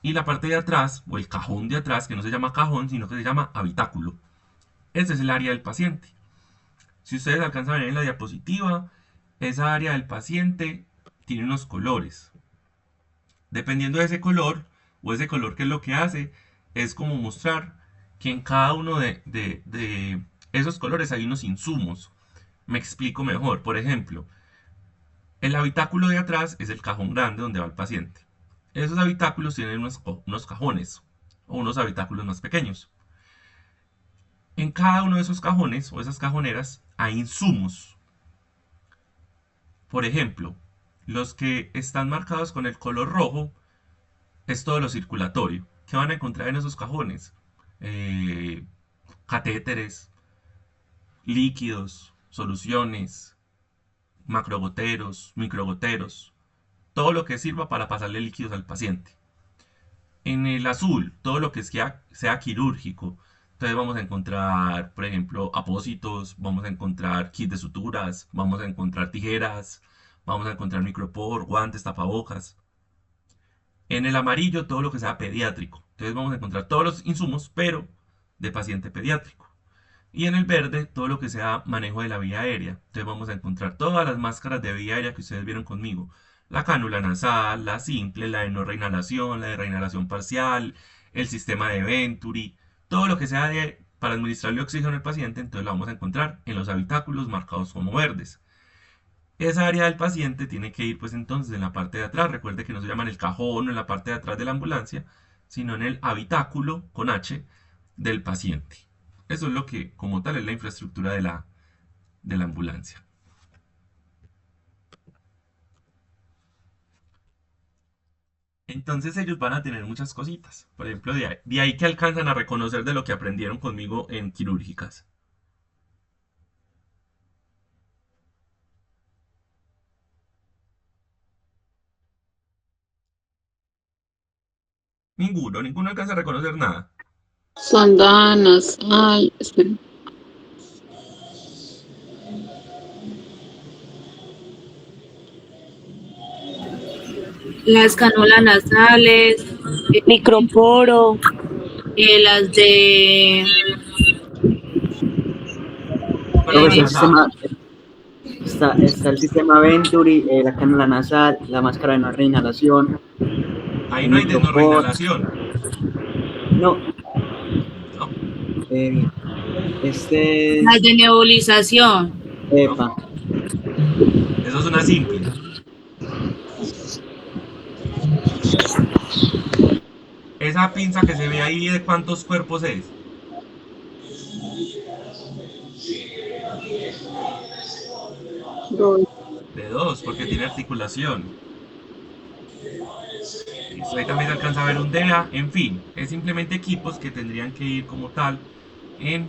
y la parte de atrás, o el cajón de atrás, que no se llama cajón, sino que se llama habitáculo. Ese es el área del paciente. Si ustedes alcanzan a ver en la diapositiva, esa área del paciente tiene unos colores. Dependiendo de ese color, o ese color que es lo que hace, es como mostrar que en cada uno de esos colores hay unos insumos. Me explico mejor. Por ejemplo, el habitáculo de atrás es el cajón grande donde va el paciente. Esos habitáculos tienen unos cajones o unos habitáculos más pequeños. En cada uno de esos cajones o esas cajoneras hay insumos. Por ejemplo, los que están marcados con el color rojo es todo lo circulatorio. ¿Qué van a encontrar en esos cajones? Catéteres, líquidos, soluciones, macrogoteros, microgoteros, todo lo que sirva para pasarle líquidos al paciente. En el azul, todo lo que sea quirúrgico. Entonces vamos a encontrar, por ejemplo, apósitos, vamos a encontrar kits de suturas, vamos a encontrar tijeras, vamos a encontrar micropor, guantes, tapabocas. En el amarillo, todo lo que sea pediátrico. Entonces vamos a encontrar todos los insumos, pero de paciente pediátrico. Y en el verde, todo lo que sea manejo de la vía aérea. Entonces vamos a encontrar todas las máscaras de vía aérea que ustedes vieron conmigo. La cánula nasal, la simple, la de no reinhalación, la de reinhalación parcial, el sistema de Venturi, todo lo que sea para administrarle oxígeno al paciente, entonces lo vamos a encontrar en los habitáculos marcados como verdes. Esa área del paciente tiene que ir pues entonces en la parte de atrás. Recuerde que no se llama en el cajón o en la parte de atrás de la ambulancia, sino en el habitáculo con H del paciente. Eso es lo que como tal es la infraestructura de la ambulancia. Entonces ellos van a tener muchas cositas. Por ejemplo, de ahí que alcanzan a reconocer de lo que aprendieron conmigo en quirúrgicas. Ninguno alcanza a reconocer nada. Sandanas. Ay, espera. Las cánulas nasales, microporo, las de Bueno, Profesor, alcanzaba. está el sistema Venturi, la cánula nasal, la máscara de no reinhalación, Ahí el no hay de no micropor. reinhalación. No, ¿No? este las es de nebulización. EPA. Eso es una simple. Esa pinza que se ve ahí, ¿de cuántos cuerpos es? Dos. De dos, porque tiene articulación. Listo, ahí también se alcanza a ver un DEA. En fin, es simplemente equipos que tendrían que ir como tal en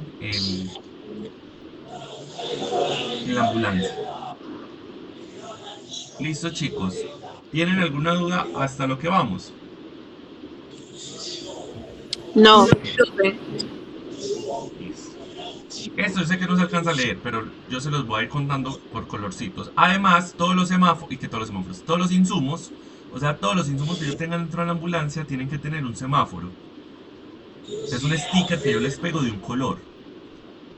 la ambulancia. Listo, chicos. ¿Tienen alguna duda hasta lo que vamos? No. Listo. Esto yo sé que no se alcanza a leer, pero yo se los voy a ir contando por colorcitos. Además, todos los semáforos, y que todos los semáforos, todos los insumos, o sea, todos los insumos que yo tenga dentro de la ambulancia tienen que tener un semáforo. Es un sticker que yo les pego de un color.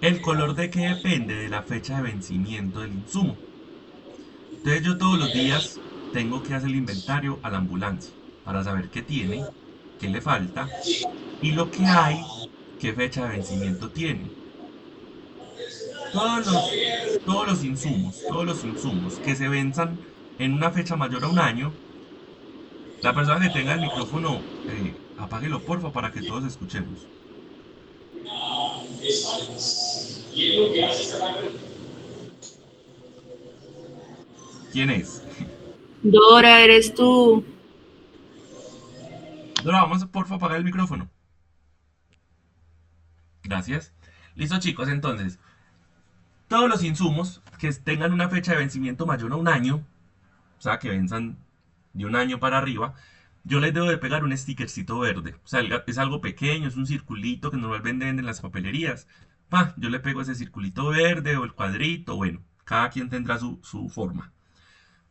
¿El color de qué depende? De la fecha de vencimiento del insumo. Entonces yo todos los días tengo que hacer el inventario a la ambulancia para saber qué tiene, qué le falta y lo que hay, qué fecha de vencimiento tiene. Todos los insumos que se venzan en una fecha mayor a un año, la persona que tenga el micrófono, apáguelo porfa para que todos escuchemos. ¿Quién es? Dora, eres tú. Dora, vamos porfa a apagar el micrófono. Gracias. Listo, chicos, entonces, todos los insumos que tengan una fecha de vencimiento mayor a un año, o sea, que venzan de un año para arriba, yo les debo de pegar un stickercito verde. O sea, es algo pequeño, es un circulito que normalmente venden en las papelerías. Yo le pego ese circulito verde o el cuadrito, bueno, cada quien tendrá su forma.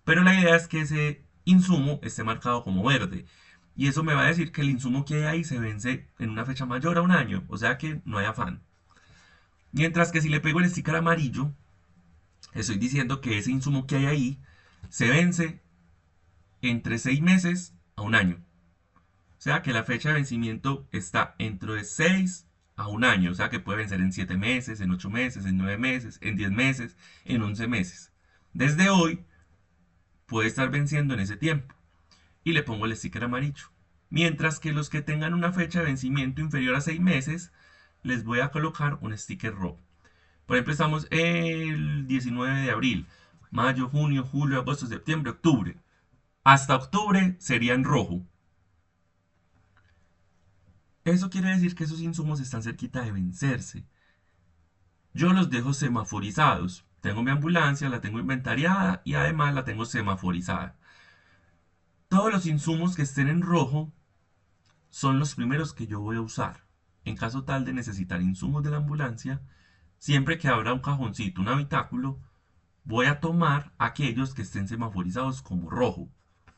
Pero la idea es que ese insumo esté marcado como verde. Y eso me va a decir que el insumo que hay ahí se vence en una fecha mayor a un año. O sea que no hay afán. Mientras que si le pego el sticker amarillo, estoy diciendo que ese insumo que hay ahí se vence entre 6 meses a un año. O sea que la fecha de vencimiento está entre de 6 a un año. O sea que puede vencer en 7 meses, en 8 meses, en 9 meses, en 10 meses, en 11 meses. Desde hoy puede estar venciendo en ese tiempo. Y le pongo el sticker amarillo. Mientras que los que tengan una fecha de vencimiento inferior a 6 meses, les voy a colocar un sticker rojo. Por ejemplo, estamos el 19 de abril. Mayo, junio, julio, agosto, septiembre, octubre. Hasta octubre sería en rojo. Eso quiere decir que esos insumos están cerquita de vencerse. Yo los dejo semaforizados. Tengo mi ambulancia, la tengo inventariada y además la tengo semaforizada. Todos los insumos que estén en rojo son los primeros que yo voy a usar. En caso tal de necesitar insumos de la ambulancia, siempre que abra un cajoncito, un habitáculo, voy a tomar aquellos que estén semaforizados como rojo.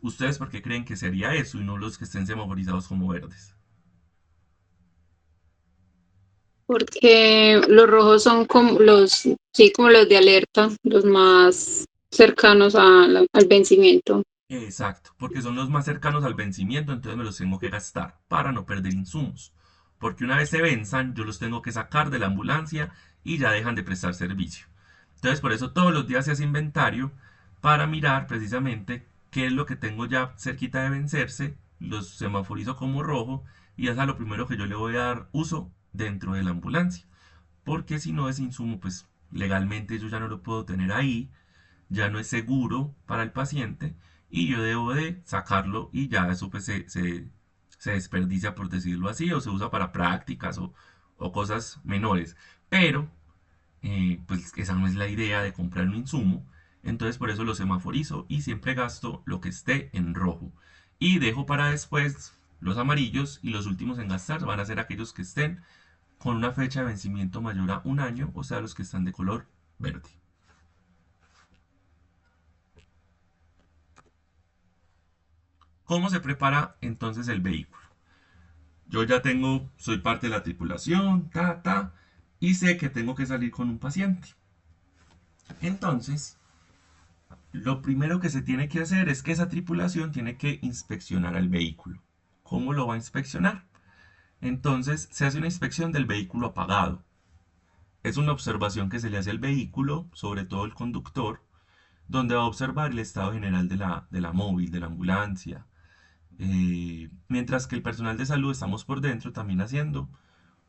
¿Ustedes por qué creen que sería eso y no los que estén semaforizados como verdes? Porque los rojos son como los, sí, como los de alerta, los más cercanos al vencimiento. Exacto, porque son los más cercanos al vencimiento, entonces me los tengo que gastar para no perder insumos. Porque una vez se venzan, yo los tengo que sacar de la ambulancia y ya dejan de prestar servicio. Entonces, por eso todos los días se hace inventario para mirar precisamente qué es lo que tengo ya cerquita de vencerse, los semaforizo como rojo y es a lo primero que yo le voy a dar uso dentro de la ambulancia. Porque si no, ese insumo, pues legalmente yo ya no lo puedo tener ahí, ya no es seguro para el paciente y yo debo de sacarlo y ya eso pues se desperdicia por decirlo así o se usa para prácticas o cosas menores. Pero pues esa no es la idea de comprar un insumo. Entonces por eso lo semaforizo y siempre gasto lo que esté en rojo. Y dejo para después los amarillos y los últimos en gastar van a ser aquellos que estén con una fecha de vencimiento mayor a un año, o sea los que están de color verde. ¿Cómo se prepara entonces el vehículo? Yo ya soy parte de la tripulación, y sé que tengo que salir con un paciente. Entonces, lo primero que se tiene que hacer es que esa tripulación tiene que inspeccionar al vehículo. ¿Cómo lo va a inspeccionar? Entonces, se hace una inspección del vehículo apagado. Es una observación que se le hace al vehículo, sobre todo el conductor, donde va a observar el estado general de la móvil, de la ambulancia. Mientras que el personal de salud estamos por dentro también haciendo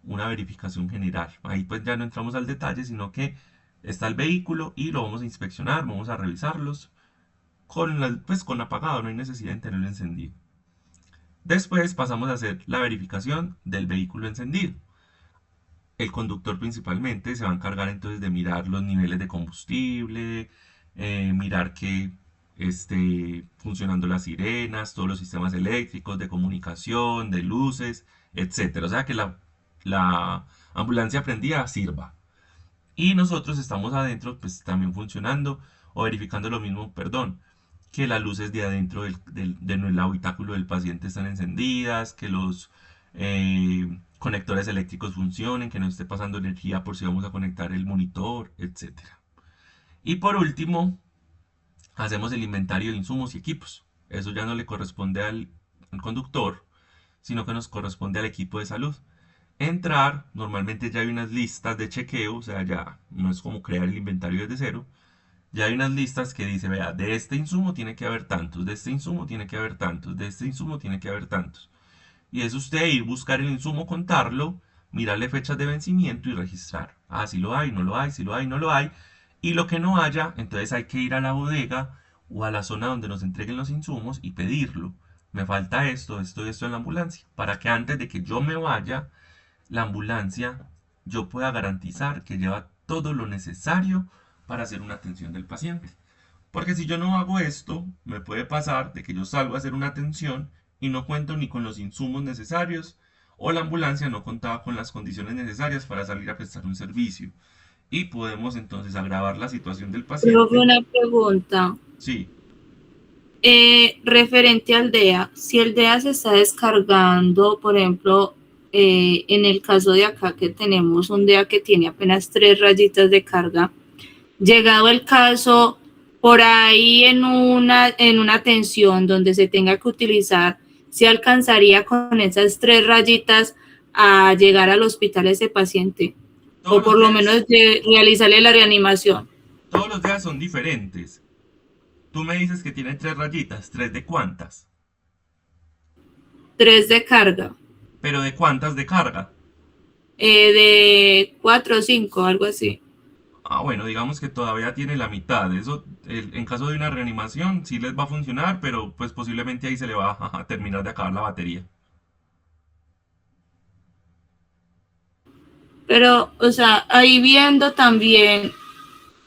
una verificación general. Ahí pues ya no entramos al detalle, sino que está el vehículo y lo vamos a inspeccionar, vamos a revisarlos con apagado, no hay necesidad de tenerlo encendido. Después pasamos a hacer la verificación del vehículo encendido. El conductor principalmente se va a encargar entonces de mirar los niveles de combustible, mirar que esté funcionando las sirenas, todos los sistemas eléctricos, de comunicación, de luces, etcétera. O sea que la ambulancia prendida sirva. Y nosotros estamos adentro, pues también funcionando o verificando lo mismo, perdón, que las luces de adentro del habitáculo del paciente están encendidas, que los conectores eléctricos funcionen, que no esté pasando energía por si vamos a conectar el monitor, etcétera. Y por último, hacemos el inventario de insumos y equipos. Eso ya no le corresponde al conductor, sino que nos corresponde al equipo de salud. entrar, normalmente ya hay unas listas de chequeo, o sea, ya no es como crear el inventario desde cero, ya hay unas listas que dice, vea, de este insumo tiene que haber tantos, de este insumo tiene que haber tantos, de este insumo tiene que haber tantos. Y es usted ir buscar el insumo, contarlo, mirarle fechas de vencimiento y registrar. Ah, si lo hay, no lo hay, si lo hay, no lo hay. Y lo que no haya, entonces hay que ir a la bodega o a la zona donde nos entreguen los insumos y pedirlo. Me falta esto, esto y esto en la ambulancia, para que antes de que yo me vaya, la ambulancia, yo pueda garantizar que lleva todo lo necesario para hacer una atención del paciente. Porque si yo no hago esto, me puede pasar de que yo salgo a hacer una atención y no cuento ni con los insumos necesarios o la ambulancia no contaba con las condiciones necesarias para salir a prestar un servicio. Y podemos entonces agravar la situación del Profe, paciente. una pregunta. Sí, Referente al DEA, si el DEA se está descargando, por ejemplo, en el caso de acá que tenemos un DEA que tiene apenas 3 rayitas de carga, llegado el caso, por ahí en una tensión donde se tenga que utilizar, ¿se alcanzaría con esas 3 rayitas a llegar al hospital ese paciente? todos O los por lo días, menos realizarle la reanimación. todos los días son diferentes. Tú me dices que tienen 3 rayitas, ¿3 de cuántas? 3 de carga, Pero ¿de cuántas de carga? de 4 o 5, algo así. Ah, bueno, digamos que todavía tiene la mitad. Eso, en caso de una reanimación, sí les va a funcionar, pero pues posiblemente ahí se le va a terminar de acabar la batería. Pero, o sea, ahí viendo también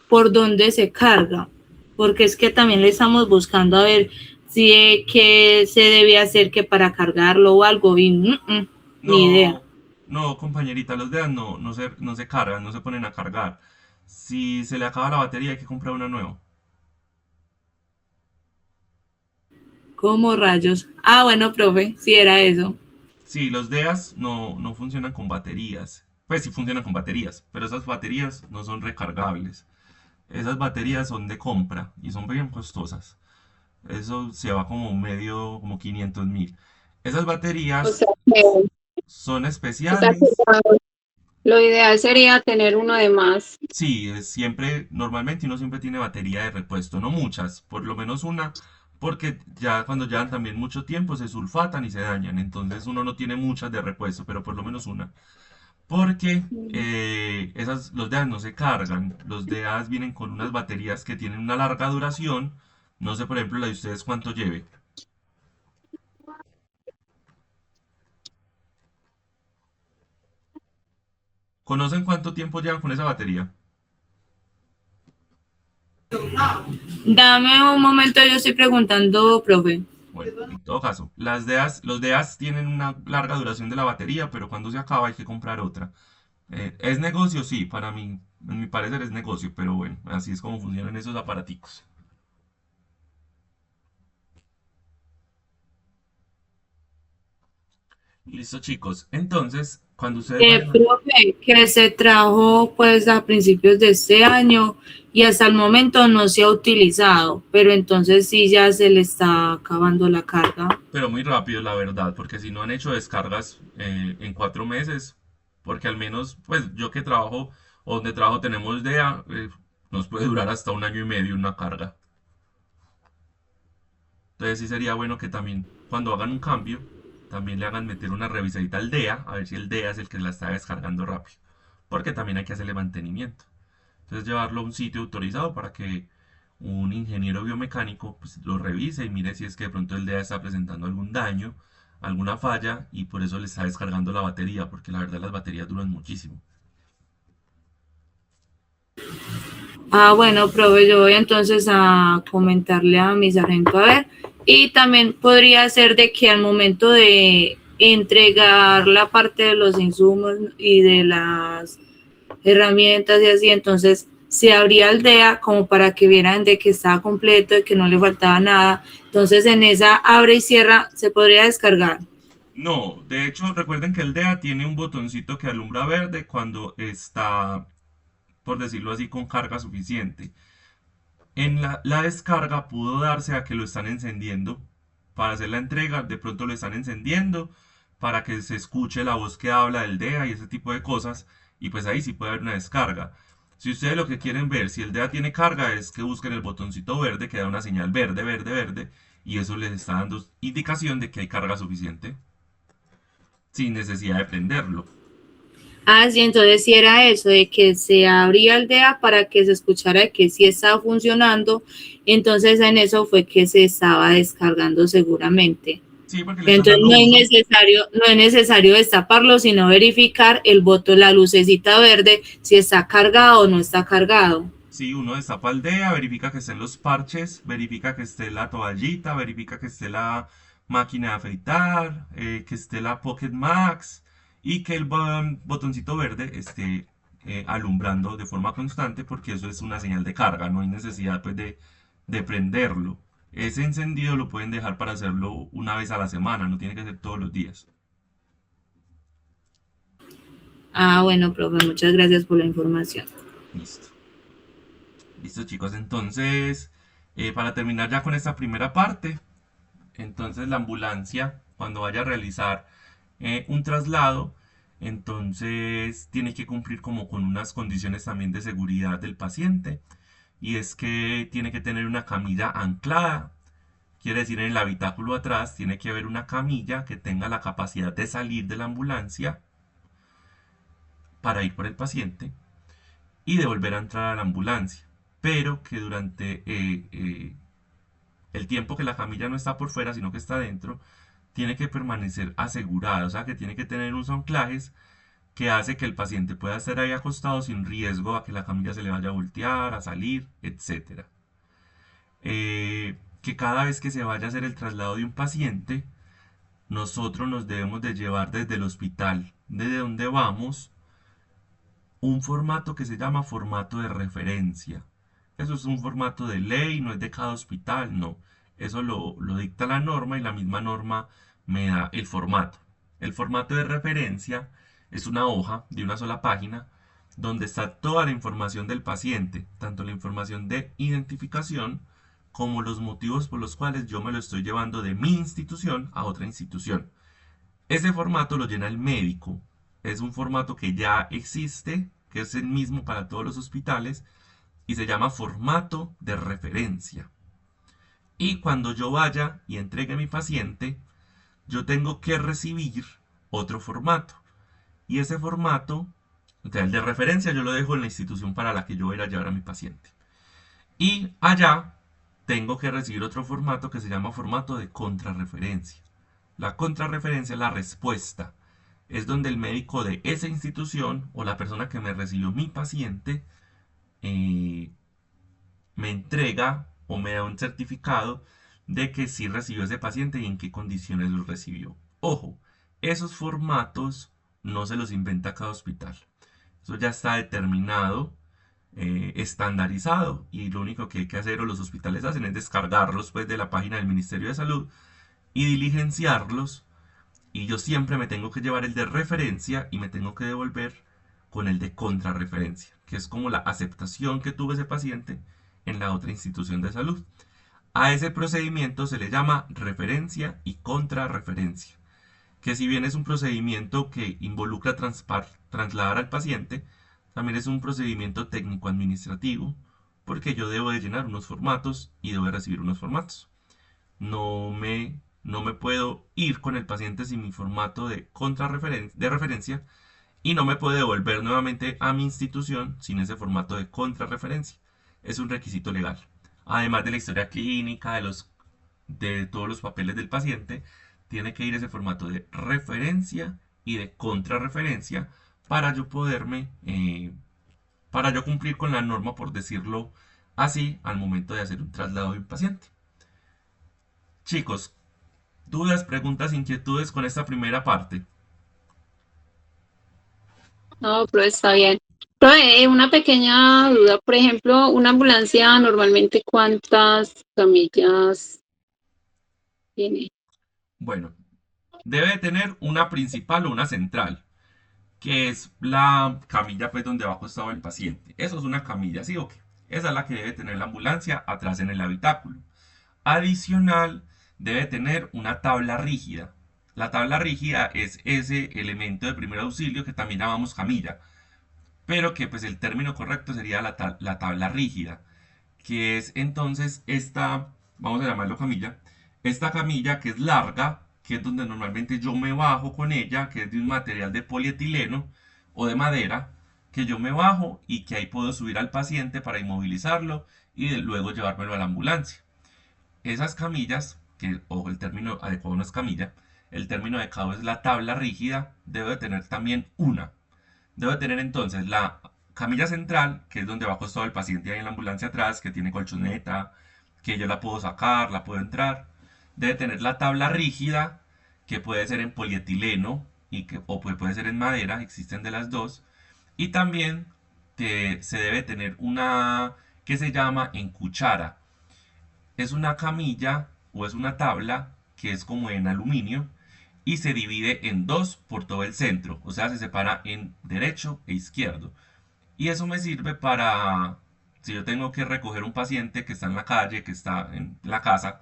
por dónde se carga, porque es que también le estamos buscando a ver si qué se debe hacer que para cargarlo o algo, y ni idea. No, no, compañerita, los dedos no se cargan, no se ponen a cargar. Si se le acaba la batería, hay que comprar una nueva. ¿Cómo rayos? Ah, bueno, profe, si era eso. Sí, los DEAs no funcionan con baterías. Pues sí funcionan con baterías, pero esas baterías no son recargables. Esas baterías son de compra y son bien costosas. Eso se va como medio, como 500.000. Esas O baterías sea, que, son o sea que especiales. lo ideal sería tener uno de más. Sí, es siempre, normalmente uno siempre tiene batería de repuesto, no muchas, por lo menos una, porque ya cuando llevan también mucho tiempo se sulfatan y se dañan, entonces uno no tiene muchas de repuesto, pero por lo menos una. Porque los DEAs no se cargan, los DEAs vienen con unas baterías que tienen una larga duración, no sé por ejemplo la de ustedes cuánto lleve. ¿Conocen cuánto tiempo llevan con esa batería? Dame un momento, yo estoy preguntando, profe. Bueno, en todo caso, los DEAs tienen una larga duración de la batería, pero cuando se acaba hay que comprar otra. Es negocio, sí, para mí, en mi parecer es negocio, pero bueno, así es como funcionan esos aparaticos. Listo, chicos. Entonces, cuando ustedes vayan a... Profe, que se trajo pues a principios de este año y hasta el momento no se ha utilizado, pero entonces sí ya se le está acabando la carga. Pero muy rápido, la verdad, porque si no han hecho descargas en 4 meses, porque al menos, pues yo que trabajo, o donde trabajo tenemos DEA, nos puede durar hasta 1 año y medio una carga. Entonces sí sería bueno que también cuando hagan un cambio, también le hagan meter una revisadita al DEA, a ver si el DEA es el que la está descargando rápido. Porque también hay que hacerle mantenimiento. Entonces llevarlo a un sitio autorizado para que un ingeniero biomecánico pues, lo revise y mire si es que de pronto el DEA está presentando algún daño, alguna falla y por eso le está descargando la batería, porque la verdad las baterías duran muchísimo. Ah, bueno, profe, yo voy entonces a comentarle a mi sargento a ver. Y también podría ser de que al momento de entregar la parte de los insumos y de las herramientas y así, entonces se abría el DEA como para que vieran de que estaba completo, de que no le faltaba nada. Entonces en esa abre y cierra se podría descargar. No, de hecho recuerden que el DEA tiene un botoncito que alumbra verde cuando está, por decirlo así, con carga suficiente. En la descarga pudo darse a que lo están encendiendo para hacer la entrega, de pronto lo están encendiendo, para que se escuche la voz que habla del DEA y ese tipo de cosas, y pues ahí sí puede haber una descarga. Si ustedes lo que quieren ver, si el DEA tiene carga, es que busquen el botoncito verde que da una señal verde, verde, verde, y eso les está dando indicación de que hay carga suficiente, sin necesidad de prenderlo. Ah, sí, entonces sí era eso, de que se abría el DEA para que se escuchara que sí estaba funcionando, entonces en eso fue que se estaba descargando seguramente. Sí, porque le están Entonces dando uso. no es necesario destaparlo, sino verificar el botón, la lucecita verde, si está cargado o no está cargado. Sí, uno destapa el DEA, verifica que estén los parches, verifica que esté la toallita, verifica que esté la máquina de afeitar, que esté la Pocket Max y que el botoncito verde esté alumbrando de forma constante, porque eso es una señal de carga, no hay necesidad pues de prenderlo. Ese encendido lo pueden dejar para hacerlo una vez a la semana, no tiene que ser todos los días. Ah, bueno, profe, muchas gracias por la información. Listo. Listo, chicos, entonces, para terminar ya con esta primera parte, entonces la ambulancia, cuando vaya a realizar un traslado, entonces tiene que cumplir como con unas condiciones también de seguridad del paciente, y es que tiene que tener una camilla anclada, quiere decir en el habitáculo atrás tiene que haber una camilla que tenga la capacidad de salir de la ambulancia para ir por el paciente y de volver a entrar a la ambulancia, pero que durante el tiempo que la camilla no está por fuera, sino que está dentro, tiene que permanecer asegurada, o sea que tiene que tener unos anclajes que hace que el paciente pueda estar ahí acostado sin riesgo a que la camilla se le vaya a voltear, a salir, etc. Que cada vez que se vaya a hacer el traslado de un paciente, nosotros nos debemos de llevar desde el hospital, desde donde vamos, un formato que se llama formato de referencia. Eso es un formato de ley, no es de cada hospital, no. Eso lo dicta la norma y la misma norma me da el formato. El formato de referencia es una hoja de una sola página donde está toda la información del paciente, tanto la información de identificación como los motivos por los cuales yo me lo estoy llevando de mi institución a otra institución. Ese formato lo llena el médico. Es un formato que ya existe, que es el mismo para todos los hospitales y se llama formato de referencia. Y cuando yo vaya y entregue a mi paciente, yo tengo que recibir otro formato. Y ese formato, o sea, el de referencia, yo lo dejo en la institución para la que yo voy a ir a llevar a mi paciente. Y allá tengo que recibir otro formato que se llama formato de contrarreferencia. La contrarreferencia es la respuesta. Es donde el médico de esa institución o la persona que me recibió mi paciente me entrega o me da un certificado de que sí recibió ese paciente y en qué condiciones lo recibió. Ojo, esos formatos no se los inventa cada hospital. Eso ya está determinado, estandarizado, y lo único que hay que hacer o los hospitales hacen es descargarlos pues de la página del Ministerio de Salud y diligenciarlos. Y yo siempre me tengo que llevar el de referencia y me tengo que devolver con el de contrarreferencia, que es como la aceptación que tuvo ese paciente en la otra institución de salud. A ese procedimiento se le llama referencia y contrarreferencia, que si bien es un procedimiento que involucra trasladar al paciente, también es un procedimiento técnico-administrativo, porque yo debo de llenar unos formatos y debo de recibir unos formatos. No me puedo ir con el paciente sin mi formato de referencia y no me puedo devolver nuevamente a mi institución sin ese formato de contrarreferencia. Es un requisito legal. Además de la historia clínica, de todos los papeles del paciente, tiene que ir ese formato de referencia y de contrarreferencia para yo para yo cumplir con la norma, por decirlo así, al momento de hacer un traslado de un paciente. Chicos, dudas, preguntas, inquietudes con esta primera parte. No, pero está bien. Profe, una pequeña duda, por ejemplo, una ambulancia normalmente ¿cuántas camillas tiene? Bueno, debe tener una principal o una central, que es la camilla pues donde va acostado el paciente. Eso es una camilla, ¿sí o qué? Esa es la que debe tener la ambulancia atrás en el habitáculo. Adicional, debe tener una tabla rígida. La tabla rígida es ese elemento de primer auxilio que también llamamos camilla, pero que pues el término correcto sería la tabla rígida, que es entonces esta, vamos a llamarlo camilla, esta camilla que es larga, que es donde normalmente yo me bajo con ella, que es de un material de polietileno o de madera, que yo me bajo y que ahí puedo subir al paciente para inmovilizarlo y luego llevármelo a la ambulancia. Esas camillas, que, ojo, el término adecuado no es camilla, el término adecuado es la tabla rígida, debe de tener también una. Debe tener entonces la camilla central, que es donde va acostado el paciente ahí en la ambulancia atrás, que tiene colchoneta, que yo la puedo sacar, la puedo entrar. Debe tener la tabla rígida, que puede ser en polietileno o puede ser en madera, existen de las dos. Y también se debe tener una que se llama en cuchara. Es una camilla o es una tabla que es como en aluminio y se divide en dos por todo el centro, o sea, se separa en derecho e izquierdo. Y eso me sirve para, si yo tengo que recoger un paciente que está en la calle, que está en la casa,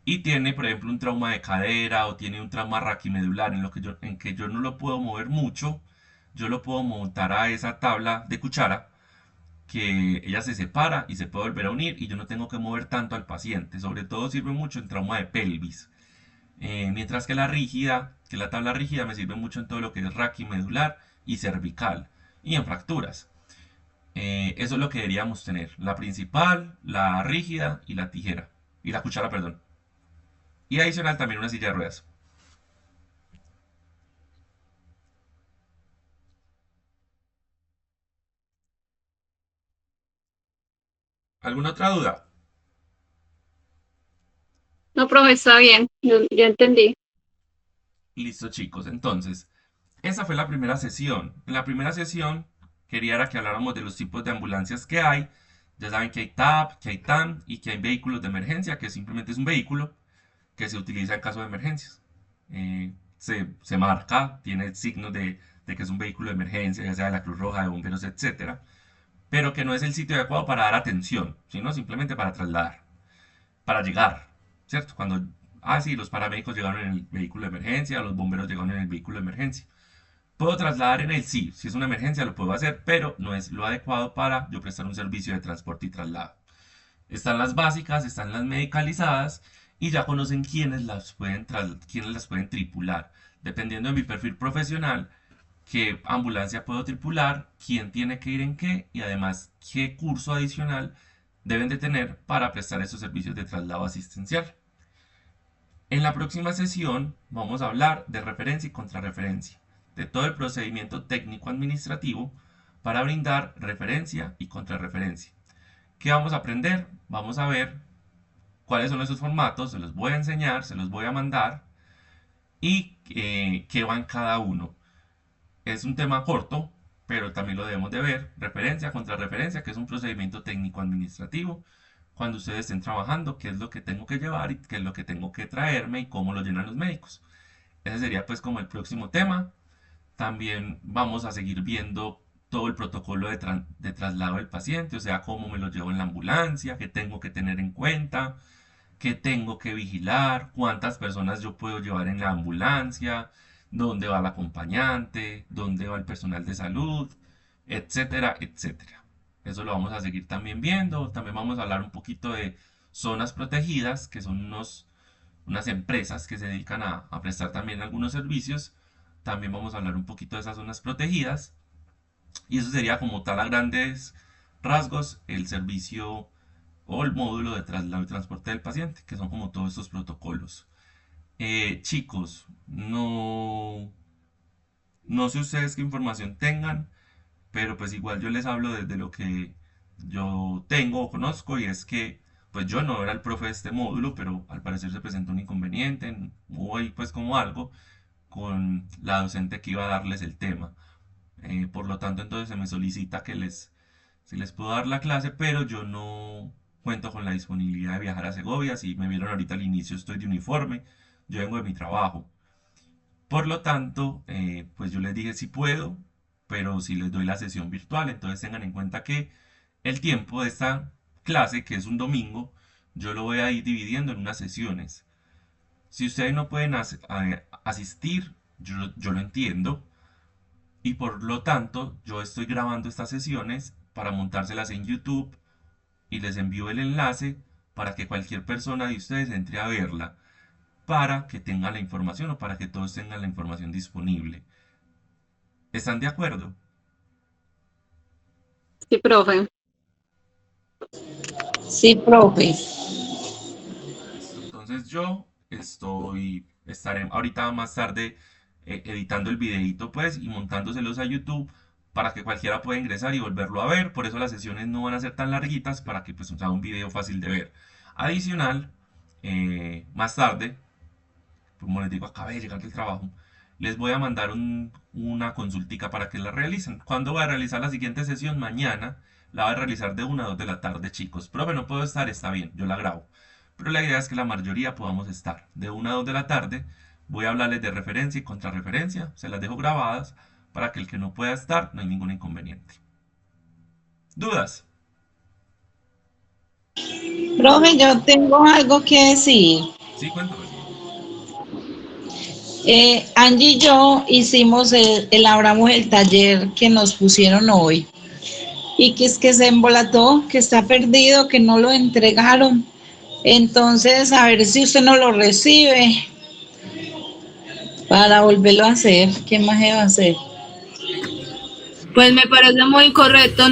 y tiene, por ejemplo, un trauma de cadera o tiene un trauma raquimedular en que yo no lo puedo mover mucho, yo lo puedo montar a esa tabla de cuchara, que ella se separa y se puede volver a unir y yo no tengo que mover tanto al paciente. Sobre todo sirve mucho en trauma de pelvis. Mientras que la tabla rígida me sirve mucho en todo lo que es raquimedular y cervical y en fracturas. Eso es lo que deberíamos tener: la principal, la rígida y la tijera. Y la cuchara, perdón. Y adicional también una silla de ruedas. ¿Alguna otra duda? No, profe, está bien, ya entendí. Listo, chicos. Entonces, esa fue la primera sesión. En la primera sesión quería era que habláramos de los tipos de ambulancias que hay. Ya saben que hay TAP, que hay TAM y que hay vehículos de emergencia, que simplemente es un vehículo que se utiliza en caso de emergencias. Se marca, tiene signos de que es un vehículo de emergencia, ya sea de la Cruz Roja, de bomberos, etcétera, pero que no es el sitio adecuado para dar atención, sino simplemente para trasladar, para llegar, ¿cierto? Sí, los paramédicos llegaron en el vehículo de emergencia, los bomberos llegaron en el vehículo de emergencia. Puedo trasladar en él, sí, si es una emergencia lo puedo hacer, pero no es lo adecuado para yo prestar un servicio de transporte y traslado. Están las básicas, están las medicalizadas y ya conocen quiénes las pueden tripular. Dependiendo de mi perfil profesional, qué ambulancia puedo tripular, quién tiene que ir en qué y además qué curso adicional deben de tener para prestar esos servicios de traslado asistencial. En la próxima sesión vamos a hablar de referencia y contrarreferencia, de todo el procedimiento técnico-administrativo para brindar referencia y contrarreferencia. ¿Qué vamos a aprender? Vamos a ver cuáles son esos formatos, se los voy a enseñar, se los voy a mandar y qué va en cada uno. Es un tema corto, pero también lo debemos de ver. Referencia, contrarreferencia, que es un procedimiento técnico-administrativo. Cuando ustedes estén trabajando, qué es lo que tengo que llevar y qué es lo que tengo que traerme y cómo lo llenan los médicos. Ese sería pues como el próximo tema. También vamos a seguir viendo todo el protocolo de traslado del paciente, o sea, cómo me lo llevo en la ambulancia, qué tengo que tener en cuenta, qué tengo que vigilar, cuántas personas yo puedo llevar en la ambulancia, dónde va el acompañante, dónde va el personal de salud, etcétera, etcétera. Eso lo vamos a seguir también viendo. También vamos a hablar un poquito de zonas protegidas, que son unas empresas que se dedican a prestar también algunos servicios. También vamos a hablar un poquito de esas zonas protegidas. Y eso sería como tal a grandes rasgos el servicio o el módulo de traslado y transporte del paciente, que son como todos estos protocolos. Chicos, no sé ustedes qué información tengan, pero pues igual yo les hablo desde lo que yo tengo o conozco, y es que pues yo no era el profe de este módulo, pero al parecer se presentó un inconveniente, hubo ahí pues como algo con la docente que iba a darles el tema. Por lo tanto, entonces se me solicita se les puedo dar la clase, pero yo no cuento con la disponibilidad de viajar a Segovia. Si me vieron ahorita al inicio, estoy de uniforme, yo vengo de mi trabajo. Por lo tanto, pues yo les dije si puedo, pero si les doy la sesión virtual. Entonces tengan en cuenta que el tiempo de esta clase, que es un domingo, yo lo voy a ir dividiendo en unas sesiones. Si ustedes no pueden asistir, yo lo entiendo. Y por lo tanto, yo estoy grabando estas sesiones para montárselas en YouTube y les envío el enlace para que cualquier persona de ustedes entre a verla, para que tengan la información o para que todos tengan la información disponible. ¿Están de acuerdo? Sí, profe. Sí, profe. Entonces yo estaré ahorita más tarde editando el videito pues y montándoselos a YouTube para que cualquiera pueda ingresar y volverlo a ver. Por eso las sesiones no van a ser tan larguitas para que pues sea un video fácil de ver. Adicional, más tarde, como les digo, acabé de llegar del trabajo, les voy a mandar una consultica para que la realicen. ¿Cuándo voy a realizar la siguiente sesión? Mañana. La voy a realizar de 1 a 2 de la tarde, chicos. Profe, no puedo estar, está bien, yo la grabo. Pero la idea es que la mayoría podamos estar. De 1 a 2 de la tarde voy a hablarles de referencia y contrarreferencia. Se las dejo grabadas para que el que no pueda estar no hay ningún inconveniente. ¿Dudas? Profe, yo tengo algo que decir. Sí, cuéntame. Angie y yo elaboramos el taller que nos pusieron hoy y que es que se embolató, que está perdido, que no lo entregaron. Entonces, a ver si usted no lo recibe para volverlo a hacer. ¿Qué más se va a hacer? Pues me parece muy correcto.